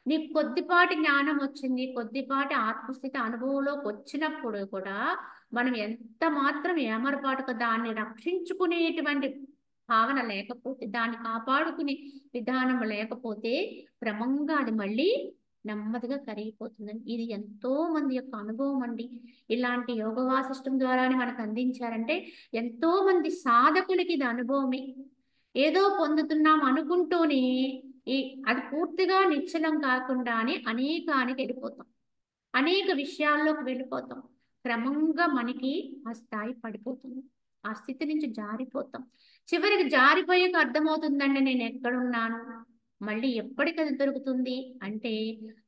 నీకు కొద్దిపాటి జ్ఞానం వచ్చింది, కొద్దిపాటి ఆత్మస్థితి అనుభవంలోకి వచ్చినప్పుడు కూడా మనం ఎంత మాత్రం ఏమరపాటుగా దాన్ని రక్షించుకునేటువంటి భావన లేకపోతే, దాన్ని కాపాడుకునే విధానం లేకపోతే క్రమంగా అది మళ్ళీ నెమ్మదిగా కరిగిపోతుందండి. ఇది ఎంతో మంది యొక్క అనుభవం అండి. ఇలాంటి యోగ వాసిష్టం ద్వారానే మనకు అందించారంటే ఎంతో మంది సాధకులకి ఇది అనుభవమే. ఏదో పొందుతున్నాం అనుకుంటూనే ఈ అది పూర్తిగా నిశ్చలం కాకుండానే అనేకానికి వెళ్ళిపోతాం, అనేక విషయాల్లోకి వెళ్ళిపోతాం. క్రమంగా మనకి ఆ స్థాయి పడిపోతుంది, ఆ స్థితి నుంచి జారిపోతాం. చివరికి జారిపోయాక అర్థమవుతుందండి నేను ఎక్కడున్నాను, మళ్ళీ ఎప్పటికి అది దొరుకుతుంది అంటే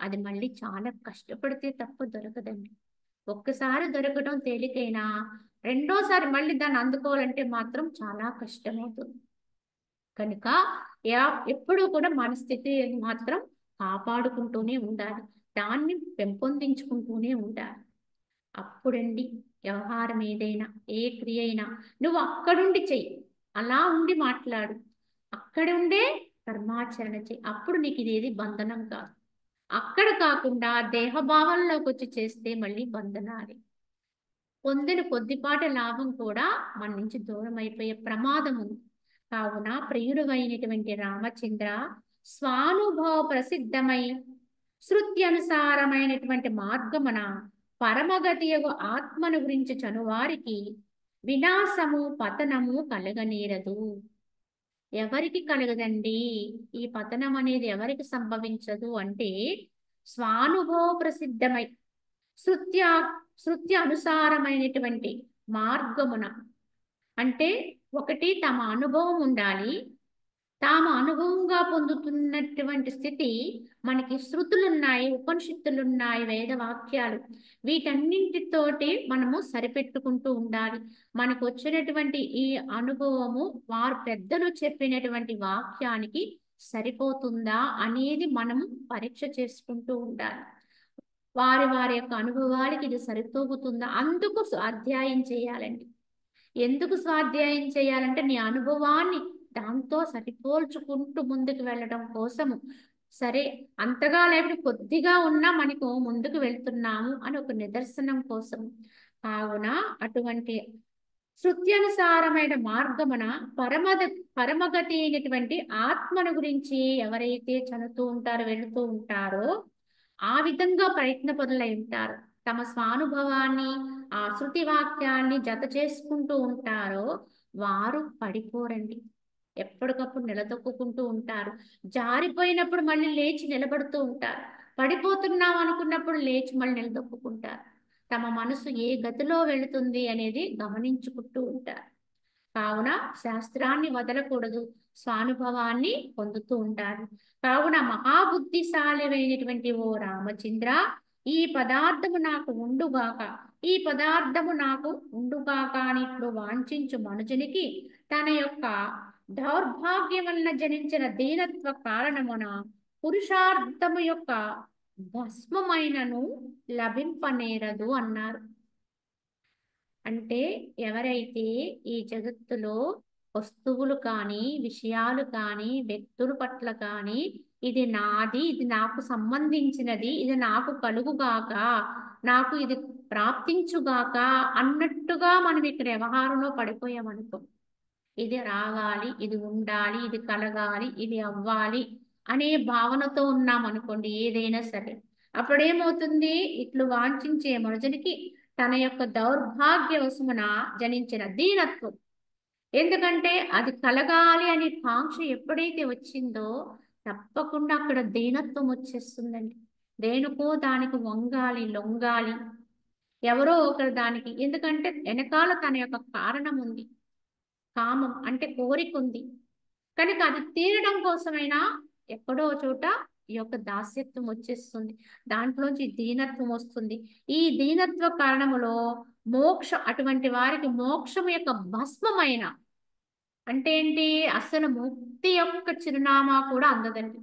అది మళ్ళీ చాలా కష్టపడితే తప్ప దొరకదండి. ఒక్కసారి దొరకడం తేలికైనా రెండోసారి మళ్ళీ దాన్ని అందుకోవాలంటే మాత్రం చాలా కష్టమవుతుంది. కనుక ఎప్పుడూ కూడా మన స్థితి మాత్రం కాపాడుకుంటూనే ఉండాలి, దాన్ని పెంపొందించుకుంటూనే ఉండాలి. అప్పుడండి వ్యవహారం ఏదైనా, ఏ క్రియ అయినా నువ్వు అక్కడుండి చెయ్యి, అలా ఉండి మాట్లాడు, అక్కడుండే కర్మాచరణ చెయ్యి. అప్పుడు నీకు ఇదేది బంధనం కాదు. అక్కడ కాకుండా దేహభావంలోకి వచ్చి చేస్తే మళ్ళీ బంధనాలే. పొందిన కొద్దిపాటి లాభం కూడా మన నుంచి దూరం అయిపోయే ప్రమాదం ఉంది. కావున ప్రియుడు అయినటువంటి రామచంద్ర, స్వానుభవ ప్రసిద్ధమై శృతి అనుసారమైనటువంటి మార్గమున పరమగతి ఆత్మను గురించి చనువారికి వినాశము పతనము కలగనేరదు. ఎవరికి కలగదండి ఈ పతనం అనేది? ఎవరికి సంభవించదు అంటే స్వానుభవ ప్రసిద్ధమై శృత్య శృతి అనుసారమైనటువంటి మార్గమున, అంటే ఒకటి తమ అనుభవం ఉండాలి, తాము అనుభవంగా పొందుతున్నటువంటి స్థితి. మనకి శృతులున్నాయి, ఉపనిషత్తులున్నాయి, వేదవాక్యాలు, వీటన్నింటితోటి మనము సరిపెట్టుకుంటూ ఉండాలి. మనకు వచ్చినటువంటి ఈ అనుభవము వారు పెద్దలు చెప్పినటువంటి వాక్యానికి సరిపోతుందా అనేది మనము పరీక్ష చేసుకుంటూ ఉండాలి. వారి వారి యొక్క అనుభవాలకి ఇది సరితూగుతుందా, అందుకు స్వాధ్యాయం చేయాలండి. ఎందుకు స్వాధ్యాయం చేయాలంటే నీ అనుభవాన్ని దాంతో సరిపోల్చుకుంటూ ముందుకు వెళ్ళడం కోసము. సరే, అంతగా లేకపోతే కొద్దిగా ఉన్నా మనకు ముందుకు వెళ్తున్నాము అని ఒక నిదర్శనం కోసం. కావున అటువంటి శృత్యనుసారమైన మార్గమున పరమగతి అయినటువంటి ఆత్మను గురించి ఎవరైతే చదువుతూ ఉంటారో, వెళుతూ ఉంటారో, ఆ విధంగా ప్రయత్న పరులై ఉంటారు, తమ స్వానుభవాన్ని ఆ శృతి వాక్యాన్ని జత చేసుకుంటూ ఉంటారో వారు పడిపోరండి. ఎప్పటికప్పుడు నిలదొక్కుంటూ ఉంటారు. జారిపోయినప్పుడు మళ్ళీ లేచి నిలబడుతూ ఉంటారు. పడిపోతున్నాం అనుకున్నప్పుడు లేచి మళ్ళీ నిలదొక్కుంటారు. తమ మనసు ఏ గతిలో వెళుతుంది అనేది గమనించుకుంటూ ఉంటారు. కావున శాస్త్రాన్ని వదలకూడదు, స్వానుభవాన్ని పొందుతూ ఉంటారు. కావున మహాబుద్ధిశాలివైనటువంటి ఓ రామచంద్ర, ఈ పదార్థము నాకు ఉండుగాక, ఈ పదార్థము నాకు ఉండుగాక అని ఇప్పుడు వాంఛించు మనుజునికి తన యొక్క దౌర్భాగ్యం వలన జనించిన దీనత్వ కారణమున పురుషార్థము యొక్క భస్మమైనను లభింపనేరదు అన్నారు. అంటే ఎవరైతే ఈ జగత్తులో వస్తువులు కానీ, విషయాలు కానీ, వ్యక్తుల పట్ల కానీ, ఇది నాది, ఇది నాకు సంబంధించినది, ఇది నాకు కలుగుగాక, నాకు ఇది ప్రాప్తించుగాక అన్నట్టుగా మనం ఇక్కడ వ్యవహారంలో పడిపోయామనుకో, ఇది రావాలి, ఇది ఉండాలి, ఇది కలగాలి, ఇది అవ్వాలి అనే భావనతో ఉన్నాం అనుకోండి ఏదైనా సరే, అప్పుడేమవుతుంది, ఇట్లు వాంఛించే మనుషునికి తన యొక్క దౌర్భాగ్యవశమున జనించిన దీనత్వం, ఎందుకంటే అది కలగాలి అనే కాంక్ష ఎప్పుడైతే వచ్చిందో తప్పకుండా అక్కడ దీనత్వం వచ్చేస్తుందండి. దేనికో దానికి వంగాలి, లొంగాలి, ఎవరో ఒకరు దానికి, ఎందుకంటే వెనకాల తన యొక్క కారణం ఉంది, కామం అంటే కోరిక ఉంది కనుక అది తీరడం కోసమైనా ఎక్కడో చోట ఈ యొక్క దాస్యత్వం వచ్చేస్తుంది, దాంట్లోంచి దీనత్వం వస్తుంది. ఈ దీనత్వ కారణములో అటువంటి వారికి మోక్షం యొక్క భస్మమైన, అంటే ఏంటి, అసలు ముక్తి యొక్క చిరునామా కూడా అందదండి.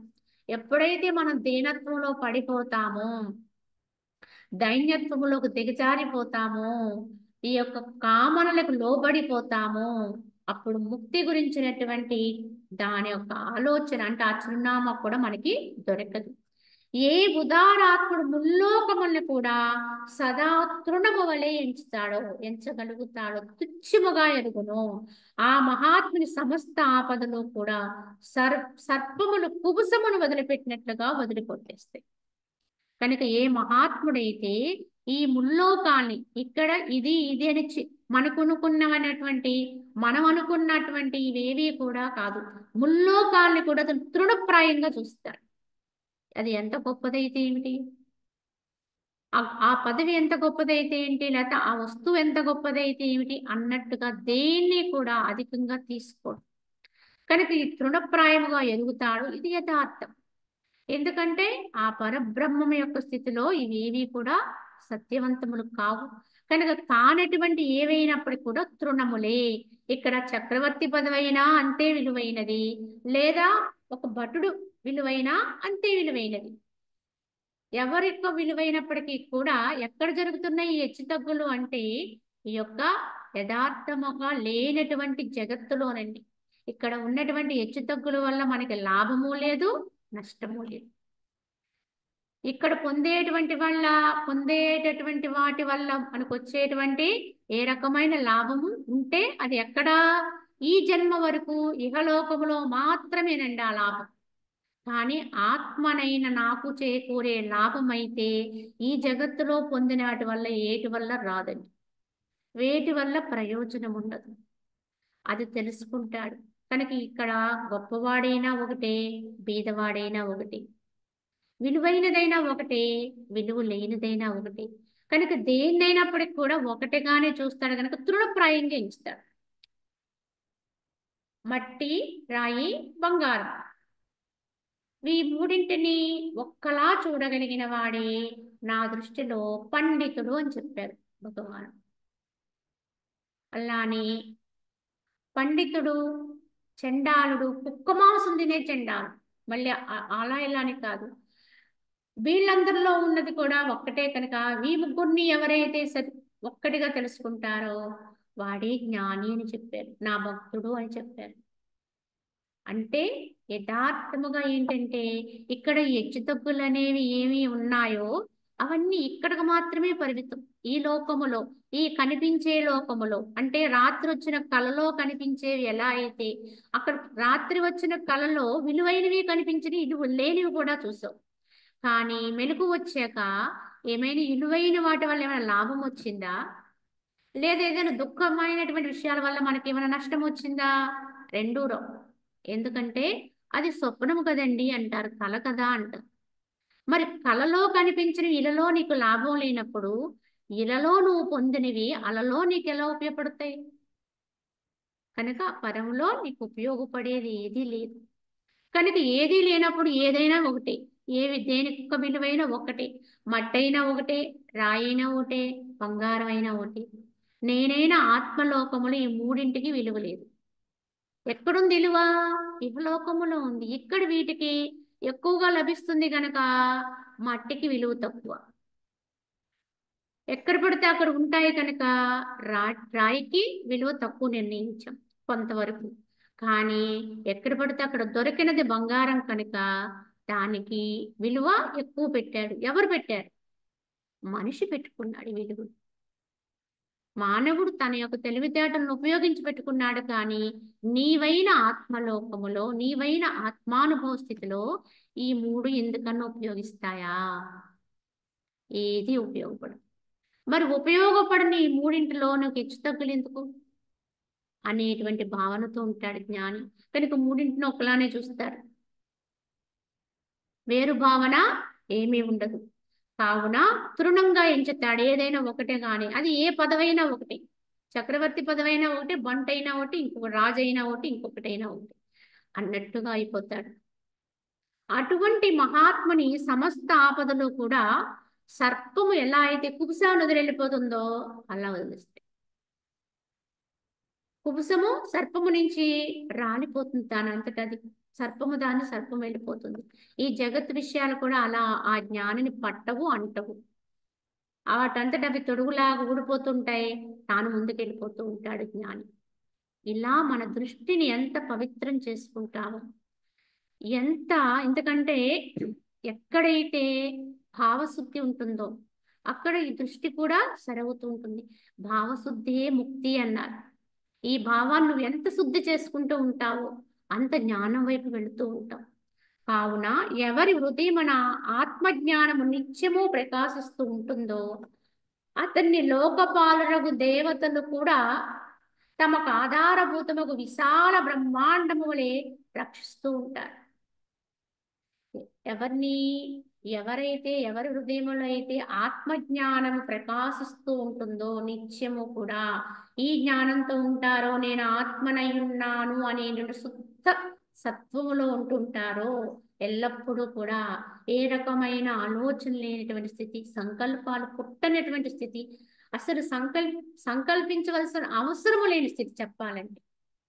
ఎప్పుడైతే మనం దీనత్వంలో పడిపోతామో, దైన్యత్వములోకి దిగజారిపోతామో, ఈ యొక్క కామనలకు లోబడిపోతామో, అప్పుడు ముక్తి గురించినటువంటి దాని యొక్క ఆలోచన అంటే ఆ చిరునామా కూడా మనకి దొరకదు. ఏ ఉదారాత్ముడు ముల్లోకములను కూడా సదా తృణము వలె ఎంచగలుగుతాడో తుచ్చముగా ఎరుగును, ఆ మహాత్ముని సమస్త ఆపదలు కూడా సర్పములు కుబుసమును వదిలిపెట్టినట్లుగా వదిలిపోతేస్తాయి. కనుక ఏ మహాత్ముడైతే ఈ ముల్లోకాన్ని ఇక్కడ ఇది ఇది అని మనకునుకున్నటువంటి మనం అనుకున్నటువంటి ఇవేవి కూడా కాదు, ముల్లోకాన్ని కూడా తృణప్రాయంగా చూస్తాడు. అది ఎంత గొప్పదైతే ఏమిటి, ఆ పదవి ఎంత గొప్పదైతే ఏంటి, లేకపోతే ఆ వస్తువు ఎంత గొప్పదైతే ఏమిటి అన్నట్టుగా దేన్ని కూడా అధికంగా తీసుకోడు. కనుక ఈ తృణప్రాయముగా ఎరుగుతాడు, ఇది యథార్థం. ఎందుకంటే ఆ పరబ్రహ్మం యొక్క స్థితిలో ఇవేవి కూడా సత్యవంతములు కావు. కనుక కానటువంటి ఏవైనప్పటికీ కూడా తృణములే. ఇక్కడ చక్రవర్తి పదవైనా అంతే విలువైనది, లేదా ఒక భటుడు విలువైనా అంతే విలువైనది. ఎవరి యొక్క విలువైనప్పటికీ కూడా ఎక్కడ జరుగుతున్నాయి ఈ హెచ్చుతగ్గులు అంటే ఈ యొక్క యథార్థముగా లేనటువంటి జగత్తులోనండి. ఇక్కడ ఉన్నటువంటి హెచ్చుతగ్గుల వల్ల మనకి లాభము లేదు, నష్టము లేదు. ఇక్కడ పొందేటటువంటి వాటి వల్ల మనకు వచ్చేటువంటి ఏ రకమైన లాభము ఉంటే అది ఎక్కడ, ఈ జన్మ వరకు ఇహలోకములో మాత్రమేనండి ఆ లాభం. కానీ ఆత్మనైన నాకు చేకూరే లాభం అయితే ఈ జగత్తులో పొందిన వాటి వల్ల ఏటి వల్ల రాదండి, వేటి వల్ల ప్రయోజనం ఉండదు, అది తెలుసుకుంటాడు. కనుక ఇక్కడ గొప్పవాడైనా ఒకటే, బీదవాడైనా ఒకటే, విలువైనదైనా ఒకటే, విలువ లేనిదైనా ఒకటే. కనుక దేన్నైనప్పటికి కూడా ఒకటిగానే చూస్తాడు, కనుక తృణప్రాయంగా ఎంచుతాడు. మట్టి, రాయి, బంగారం, ఈ మూడింటిని ఒక్కలా చూడగలిగిన వాడే నా దృష్టిలో పండితుడు అని చెప్పారు భగవాను. అలానే పండితుడు, చండాలుడు, కుక్క మాంసం తినే చండాలు, మళ్ళీ అలా ఇలాని కాదు, వీళ్ళందరిలో ఉన్నది కూడా ఒక్కటే. కనుక ఈ ముగ్గురిని ఎవరైతే ఒక్కటిగా తెలుసుకుంటారో వాడే జ్ఞాని అని చెప్పారు, నా భక్తుడు అని చెప్పారు. అంటే యథార్థముగా ఏంటంటే ఇక్కడ హెచ్చుతగ్గులు అనేవి ఏమి ఉన్నాయో అవన్నీ ఇక్కడికి మాత్రమే పరిమితం. ఈ లోకములో, ఈ కనిపించే లోకములో, అంటే రాత్రి వచ్చిన కలలో కనిపించేవి ఎలా అయితే అక్కడ రాత్రి వచ్చిన కలలో విలువైనవి కనిపించినవి, విలువ లేనివి కూడా చూసావు. కానీ మెలకు వచ్చాక ఏమైనా విలువైన వాటి వల్ల ఏమైనా లాభం వచ్చిందా, లేదా ఏదైనా దుఃఖమైనటువంటి విషయాల వల్ల మనకి ఏమైనా నష్టం వచ్చిందా? రెండూ రావు. ఎందుకంటే అది స్వప్నము కదండి అంటారు, కల కదా అంటారు. మరి కలలో కనిపించిన ఇలలో నీకు లాభం లేనప్పుడు ఇలలో నువ్వు పొందినవి అలలో నీకు ఎలా ఉపయోగపడతాయి? కనుక పరంలో నీకు ఉపయోగపడేది ఏదీ లేదు. కనుక ఏదీ లేనప్పుడు ఏదైనా ఒకటే. దేనికి ఒక విలువైన ఒకటే. మట్టైనా ఒకటే, రాయైనా ఒకటే, బంగారం అయినా ఒకటే. నేనైనా ఆత్మలోకములు ఈ మూడింటికి విలువ లేదు. ఎక్కడుంది విలువ? ఇహలోకములో ఉంది. ఇక్కడ వీటికి ఎక్కువగా లభిస్తుంది గనక మట్టికి విలువ తక్కువ. ఎక్కడ పడితే అక్కడ ఉంటాయి కనుక రాయికి విలువ తక్కువ నిర్ణయించాం కొంతవరకు. కానీ ఎక్కడ పడితే అక్కడ దొరికినది బంగారం కనుక దానికి విలువ ఎక్కువ పెట్టాడు. ఎవరు పెట్టారు? మనిషి పెట్టుకున్నాడు ఈ విలువ. మానవుడు తన యొక్క తెలివితేటలను ఉపయోగించి పెట్టుకున్నాడు. కానీ నీవైన ఆత్మలోకములో, నీవైన ఆత్మానుభవ స్థితిలో ఈ మూడు ఎందుకన్నా ఉపయోగిస్తాయా? ఏది ఉపయోగపడదు. మరి ఉపయోగపడని ఈ మూడింటిలో నాకు హెచ్చు తగ్గులు ఎందుకు అనేటువంటి భావనతో ఉంటాడు జ్ఞాని. కనుక మూడింటిని ఒకలానే చూస్తాడు. వేరు భావన ఏమీ ఉండదు. కావున తృణంగా ఎంచుతాడు. ఏదైనా ఒకటే గాని అది ఏ పదవైనా ఒకటి. చక్రవర్తి పదవైనా ఒకటి, బంటైనా ఒకటి, ఇంకొక రాజైనా ఒకటి, ఇంకొకటైనా ఒకటి అన్నట్టుగా అయిపోతాడు. అటువంటి మహాత్ముని సమస్త ఆపదలో కూడా సర్పము ఎలా అయితే కుబుసాన్ని వదిలిపోతుందో అలా వదిలిస్తాయి. కుబుసము సర్పము నుంచి రాలిపోతుంది. దానంతట అది సర్పము దాన్ని సర్పం వెళ్ళిపోతుంది. ఈ జగత్ విషయాలు కూడా అలా ఆ జ్ఞానిని పట్టవు, అంటవు. వాటంతట అవి తొడుగులాగా ఊడిపోతుంటాయి. తాను ముందుకెళ్ళిపోతూ ఉంటాడు జ్ఞాని. ఇలా మన దృష్టిని ఎంత పవిత్రం చేసుకుంటామో, ఎందుకంటే ఎక్కడైతే భావశుద్ధి ఉంటుందో అక్కడ ఈ దృష్టి కూడా సరవుతూ ఉంటుంది. భావశుద్ధియే ముక్తి అన్నారు. ఈ భావాన్ని నువ్వు ఎంత శుద్ధి చేసుకుంటూ ఉంటావో అంత జ్ఞానం వైపు వెళుతూ ఉంటావు. కావున ఎవరి హృదయమున ఆత్మజ్ఞానము నిత్యము ప్రకాశిస్తూ ఉంటుందో అతన్ని లోకపాలరగు దేవతలు కూడా తమకు ఆధారభూతముకు విశాల బ్రహ్మాండము వలె రక్షిస్తూ ఉంటారు. ఎవరి హృదయంలో అయితే ఆత్మజ్ఞానం ప్రకాశిస్తూ ఉంటుందో నిత్యము కూడా ఈ జ్ఞానంతో ఉంటారో, నేను ఆత్మనయున్నాను అనే శుద్ధ సత్వములో ఉంటుంటారో, ఎల్లప్పుడూ కూడా ఏ రకమైన ఆలోచన లేనటువంటి స్థితి, సంకల్పాలు పుట్టనటువంటి స్థితి, అసలు సంకల్పించవలసిన అవసరము లేని స్థితి చెప్పాలండి.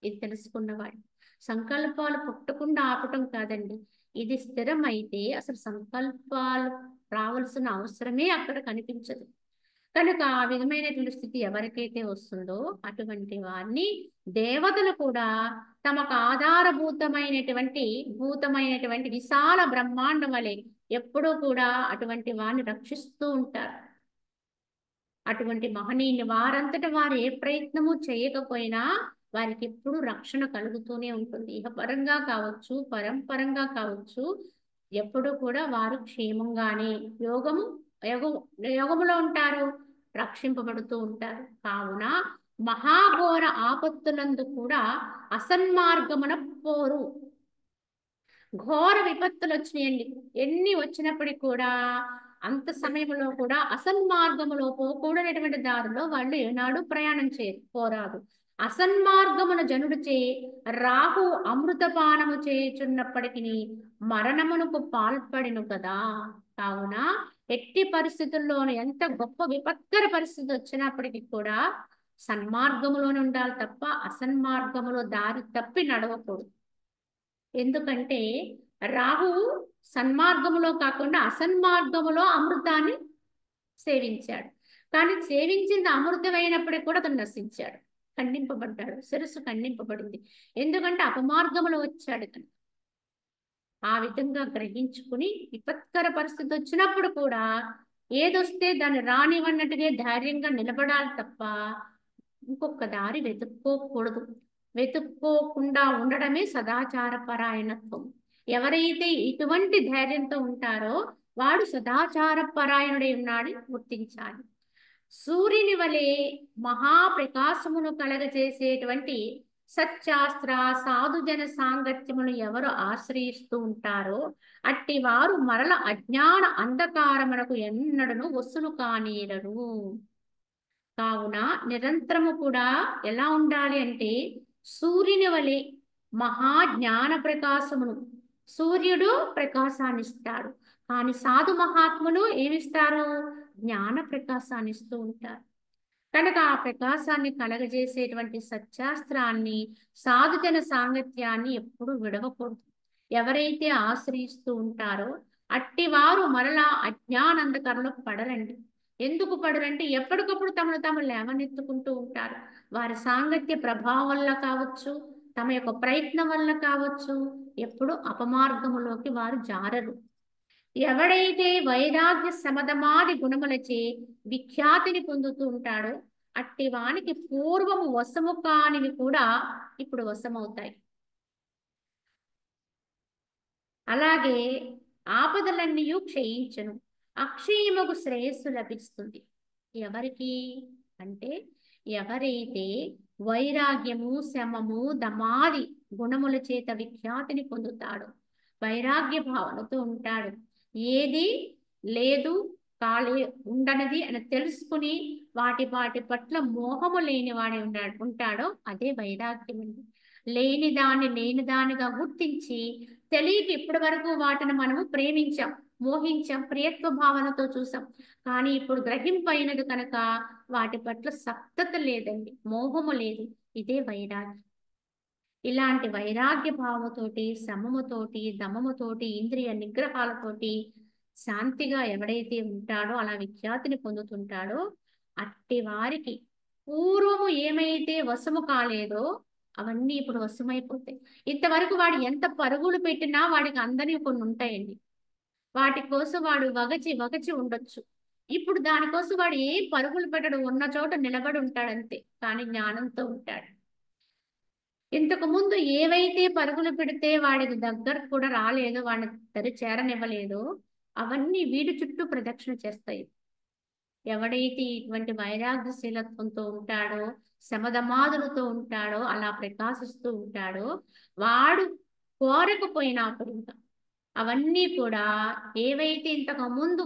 ఇది తెలుసుకున్నవాడు సంకల్పాలు పుట్టకుండా ఆపటం కాదండి. ఇది స్థిరమైతే అసలు సంకల్పాలు రావాల్సిన అవసరమే అక్కడ కనిపించదు. కనుక ఆ విధమైనటువంటి స్థితి ఎవరికైతే వస్తుందో అటువంటి వారిని దేవతలు కూడా తమకు భూతమైనటువంటి విశాల బ్రహ్మాండం వలె ఎప్పుడూ కూడా అటువంటి వారిని రక్షిస్తూ ఉంటారు. అటువంటి మహనీయుని వారంతట వారు ఏ ప్రయత్నము చేయకపోయినా వారికి ఎప్పుడు రక్షణ కలుగుతూనే ఉంటుంది. ఇహ పరంగా కావచ్చు, పరంపరంగా కావచ్చు, ఎప్పుడు కూడా వారు క్షేమంగానే యోగములో ఉంటారు, రక్షింపబడుతూ ఉంటారు. కావున మహాఘోర ఆపత్తులందు కూడా అసన్మార్గమున పోరు. ఘోర విపత్తులు వచ్చినాయండి. ఎన్ని వచ్చినప్పటికీ కూడా అంత సమయంలో కూడా అసన్మార్గములో పోకూడనటువంటి దారిలో వాళ్ళు ఏనాడు ప్రయాణం పోరాదు. అసన్మార్గమున జనుడిచే రాహు అమృతపానము చేయుచున్నప్పటికీ మరణమునకు పాల్పడిను కదా. కావున ఎట్టి పరిస్థితుల్లోనూ ఎంత గొప్ప విపత్కర పరిస్థితి వచ్చినప్పటికీ కూడా సన్మార్గములోనే ఉండాలి తప్ప అసన్మార్గములో దారి తప్పి నడవకూడదు. ఎందుకంటే రాహువు సన్మార్గములో కాకుండా అసన్మార్గములో అమృతాన్ని సేవించాడు. కానీ సేవించింది అమృతమైనప్పటికీ కూడా అతను నశించాడు, ఖండింపబడ్డాడు, శిరస్సు ఖండింపబడింది. ఎందుకంటే అపమార్గములో వచ్చాడు కనుక. ఆ విధంగా గ్రహించుకుని విపత్కర పరిస్థితి వచ్చినప్పుడు కూడా ఏదొస్తే దాన్ని రానివన్నట్టుగా ధైర్యంగా నిలబడాలి తప్ప ఇంకొక దారి వెతుక్కోకూడదు. వెతుక్కోకుండా ఉండడమే సదాచార పరాయణత్వం. ఎవరైతే ఇటువంటి ధైర్యంతో ఉంటారో వాడు సదాచార పరాయణుడై ఉన్నాడని గుర్తించాలి. సూర్యుని వలె మహాప్రకాశమును కలగజేసేటువంటి సత్శాస్త్ర సాధుజన సాంగత్యమును ఎవరు ఆశ్రయిస్తూ ఉంటారో అట్టి వారు మరల అజ్ఞాన అంధకారమునకు ఎన్నడను వసులు కానేరరు. కావున నిరంతరము కూడా ఎలా ఉండాలి అంటే సూర్యుని వలె మహాజ్ఞాన ప్రకాశమును. సూర్యుడు ప్రకాశాన్ని ఇస్తాడు, కానీ సాధు మహాత్ములు ఏమిస్తారు? జ్ఞాన ప్రకాశాన్ని ఇస్తూ ఉంటారు. కనుక ఆ ప్రకాశాన్ని కలగజేసేటువంటి సత్యాస్త్రాన్ని, సాధుజన సాంగత్యాన్ని ఎప్పుడు విడవకూడదు. ఎవరైతే ఆశ్రయిస్తూ ఉంటారో అట్టివారు మరలా అజ్ఞానంధకారంలో పడరండి. ఎందుకు పడరంటే ఎప్పటికప్పుడు తమను తాము లేవనెత్తుకుంటూ ఉంటారు. వారి సాంగత్య ప్రభావం వల్ల కావచ్చు, తమ యొక్క ప్రయత్నం వల్ల కావచ్చు, ఎప్పుడు అపమార్గములోకి వారు జారరు. ఎవడైతే వైరాగ్య సమధమాది గుణములచే విఖ్యాతిని పొందుతూ ఉంటాడో అట్టి వానికి పూర్వము వశము కానివి కూడా ఇప్పుడు వశమవుతాయి. అలాగే ఆపదలన్నీ క్షయించును, అక్షయముకు శ్రేయస్సు లభిస్తుంది. ఎవరికి అంటే ఎవరైతే వైరాగ్యము శమము దమాది గుణముల చేత విఖ్యాతిని పొందుతాడో, వైరాగ్య భావనతో ఉంటాడు, ఏది లేదు కాలే ఉండనిది అని తెలుసుకుని వాటి పట్ల మోహము లేని వాడే ఉంటాడో అదే వైరాగ్యం అండి. లేని దానిగా గుర్తించి తెలియక ఇప్పటి వరకు వాటిని మనము ప్రేమించాం, మోహించాం, ప్రియత్వ భావనతో చూసాం. కానీ ఇప్పుడు గ్రహింపైనది కనుక వాటి పట్ల సక్తత లేదండి, మోహము లేదు. ఇదే వైరాగ్యం. ఇలాంటి వైరాగ్య భావముతోటి, సమముతోటి, దమముతోటి, ఇంద్రియ నిగ్రహాలతోటి శాంతిగా ఎవడైతే ఉంటాడో, అలా విఖ్యాతిని పొందుతుంటాడో అట్టి వారికి పూర్వము ఏమైతే వశము కాలేదో అవన్నీ ఇప్పుడు వశమైపోతాయి. ఇంతవరకు వాడు ఎంత పరుగులు పెట్టినా వాడికి అందని కొన్ని ఉంటాయండి. వాటి కోసం వాడు వగచి వగచి ఉండొచ్చు. ఇప్పుడు దానికోసం వాడు ఏ పరుగులు పెట్టడు, ఉన్న చోట నిలబడి ఉంటాడంతే, కానీ జ్ఞానంతో ఉంటాడు. ఇంతకు ముందు ఏవైతే పరుగులు పెడితే వాడికి దగ్గరకు కూడా రాలేదో, వాడిని దరి చేరనివ్వలేదో అవన్నీ వీడి చుట్టూ ప్రదక్షిణ చేస్తాయి. ఎవడైతే ఇటువంటి వైరాగ్యశీలత్వంతో ఉంటాడో, శమధమాదులతో ఉంటాడో, అలా ప్రకాశిస్తూ ఉంటాడో వాడు కోరకపోయినప్పుడు ఇంకా అవన్నీ కూడా ఏవైతే ఇంతకు ముందు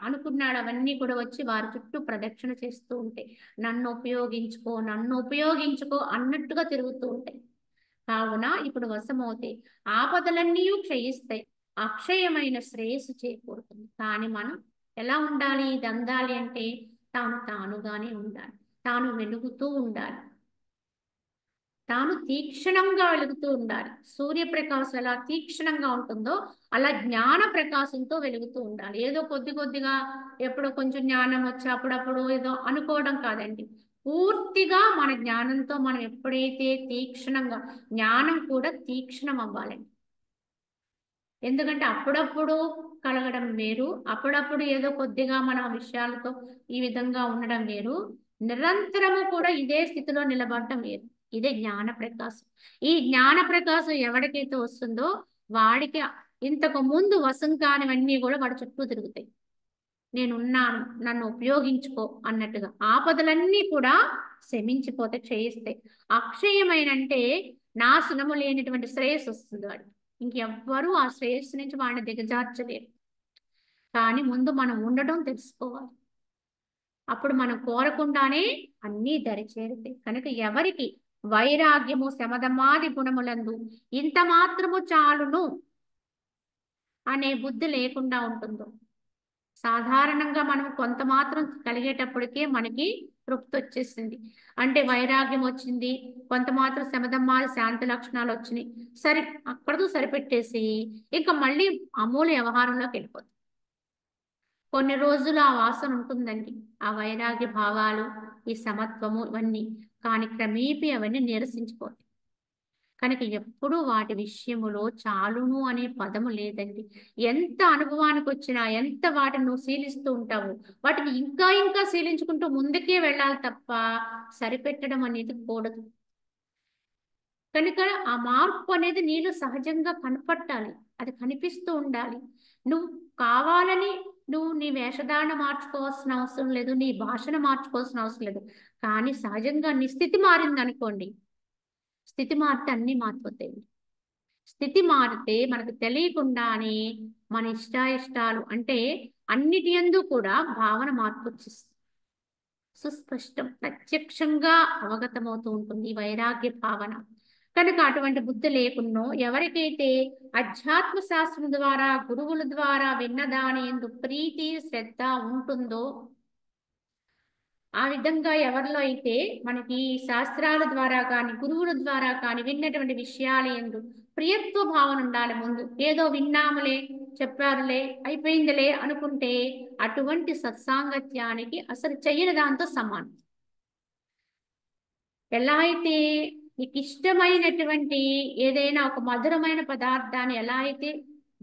అనుకున్నాడో అవన్నీ కూడా వచ్చి వారి చుట్టూ ప్రదక్షిణ చేస్తూ ఉంటాయి. నన్ను ఉపయోగించుకో, నన్ను ఉపయోగించుకో అన్నట్టుగా తిరుగుతూ ఉంటాయి. కావున ఇప్పుడు వశమవుతాయి, ఆపదలన్నీ క్షయిస్తాయి, అక్షయమైన శ్రేయస్సు చేకూరుతుంది. కానీ మనం ఎలా ఉండాలి? ఇది అందాలి అంటే తానుగానే ఉండాలి, తాను వెలుగుతూ ఉండాలి, తాను తీక్షణంగా వెలుగుతూ ఉండాలి. సూర్యప్రకాశం ఎలా తీక్షణంగా ఉంటుందో అలా జ్ఞాన ప్రకాశంతో వెలుగుతూ ఉండాలి. ఏదో కొద్ది కొద్దిగా ఎప్పుడో కొంచెం జ్ఞానం వచ్చి అప్పుడప్పుడు ఏదో అనుకోవడం కాదండి. పూర్తిగా మన జ్ఞానంతో మనం ఎప్పుడైతే తీక్షణంగా, జ్ఞానం కూడా తీక్షణం అవ్వాలండి. ఎందుకంటే అప్పుడప్పుడు కలగడం వేరు, అప్పుడప్పుడు ఏదో కొద్దిగా మన విషయాలతో ఈ విధంగా ఉండడం వేరు, నిరంతరము కూడా ఇదే స్థితిలో నిలబడటం వేరు. ఇదే జ్ఞాన ప్రకాశం. ఈ జ్ఞాన ప్రకాశం ఎవరికైతే వస్తుందో వాడికి ఇంతకు ముందు వశం కానివన్నీ కూడా వాడి చుట్టూ తిరుగుతాయి. నేనున్నాను, నన్ను ఉపయోగించుకో అన్నట్టుగా ఆపదలన్నీ కూడా శమించిపోతే క్షయిస్తాయి. అక్షయమైనంటే నాశనము లేనటువంటి శ్రేయస్సు వస్తుంది వాడికి. ఇంకెవ్వరూ ఆ శ్రేయస్సు నుంచి వాడిని దిగజార్చలేరు. కానీ ముందు మనం ఉండడం తెలుసుకోవాలి. అప్పుడు మనం కోరకుండానే అన్నీ దరిచేరుతాయి. కనుక ఎవరికి వైరాగ్యము శమధమాది గుణములందు ఇంత మాత్రము చాలును అనే బుద్ధి లేకుండా ఉంటుందో, సాధారణంగా మనం కొంత మాత్రం కలిగేటప్పటికే మనకి తృప్తి వచ్చేసింది. అంటే వైరాగ్యం వచ్చింది, కొంత మాత్రం శమధమాది శాంతి లక్షణాలు వచ్చినాయి, సరి అక్కడతో సరిపెట్టేసి ఇంకా మళ్ళీ అమూల్య వ్యవహారంలోకి వెళ్ళిపోతుంది. కొన్ని రోజులు ఆ వాసన ఉంటుందండి, ఆ వైరాగ్య భావాలు, ఈ సమత్వము ఇవన్నీ. కానీ క్రమేపీ అవన్నీ నిరసించిపోతాయి. కనుక ఎప్పుడూ వాటి విషయములో చాలును అనే పదము లేదండి. ఎంత అనుభవానికి వచ్చినా, ఎంత వాటిని నువ్వు శీలిస్తూ ఉంటావు, వాటిని ఇంకా ఇంకా శీలించుకుంటూ ముందుకే వెళ్ళాలి తప్ప సరిపెట్టడం అనేది కూడదు. కనుక ఆ మార్పు అనేది నీలో సహజంగా కనపట్టాలి, అది కనిపిస్తూ ఉండాలి. నువ్వు కావాలని నువ్వు నీ వేషధారణ మార్చుకోవాల్సిన అవసరం లేదు, నీ భాషను మార్చుకోవాల్సిన అవసరం లేదు. కానీ సహజంగా నీ స్థితి మారింది అనుకోండి, స్థితి మారితే అన్నీ మారిపోతాయి. స్థితి మారితే మనకు తెలియకుండానే మన ఇష్టాయిష్టాలు అంటే అన్నిటి యందు కూడా భావన మార్పు వచ్చేస్తుంది. సుస్పష్టం, ప్రత్యక్షంగా అవగతమవుతూ ఉంటుంది ఈ వైరాగ్య భావన. కనుక అటువంటి బుద్ధి లేకున్నో ఎవరికైతే అధ్యాత్మ శాస్త్రం ద్వారా గురువుల ద్వారా విన్న దాని యందు ప్రీతి శ్రద్ధ ఉంటుందో, ఆ విధంగా ఎవరిలో అయితే మనకి శాస్త్రాల ద్వారా కానీ గురువుల ద్వారా కానీ విన్నటువంటి విషయాల యందు ప్రియత్వ భావన ఉండాలి. ముందు ఏదో విన్నాములే చెప్పారులే అయిపోయిందిలే అనుకుంటే అటువంటి సత్సాంగత్యానికి అసలు చెయ్యని దాంతో సమానం. ఎలా అయితే నీకు ఇష్టమైనటువంటి ఏదైనా ఒక మధురమైన పదార్థాన్ని ఎలా అయితే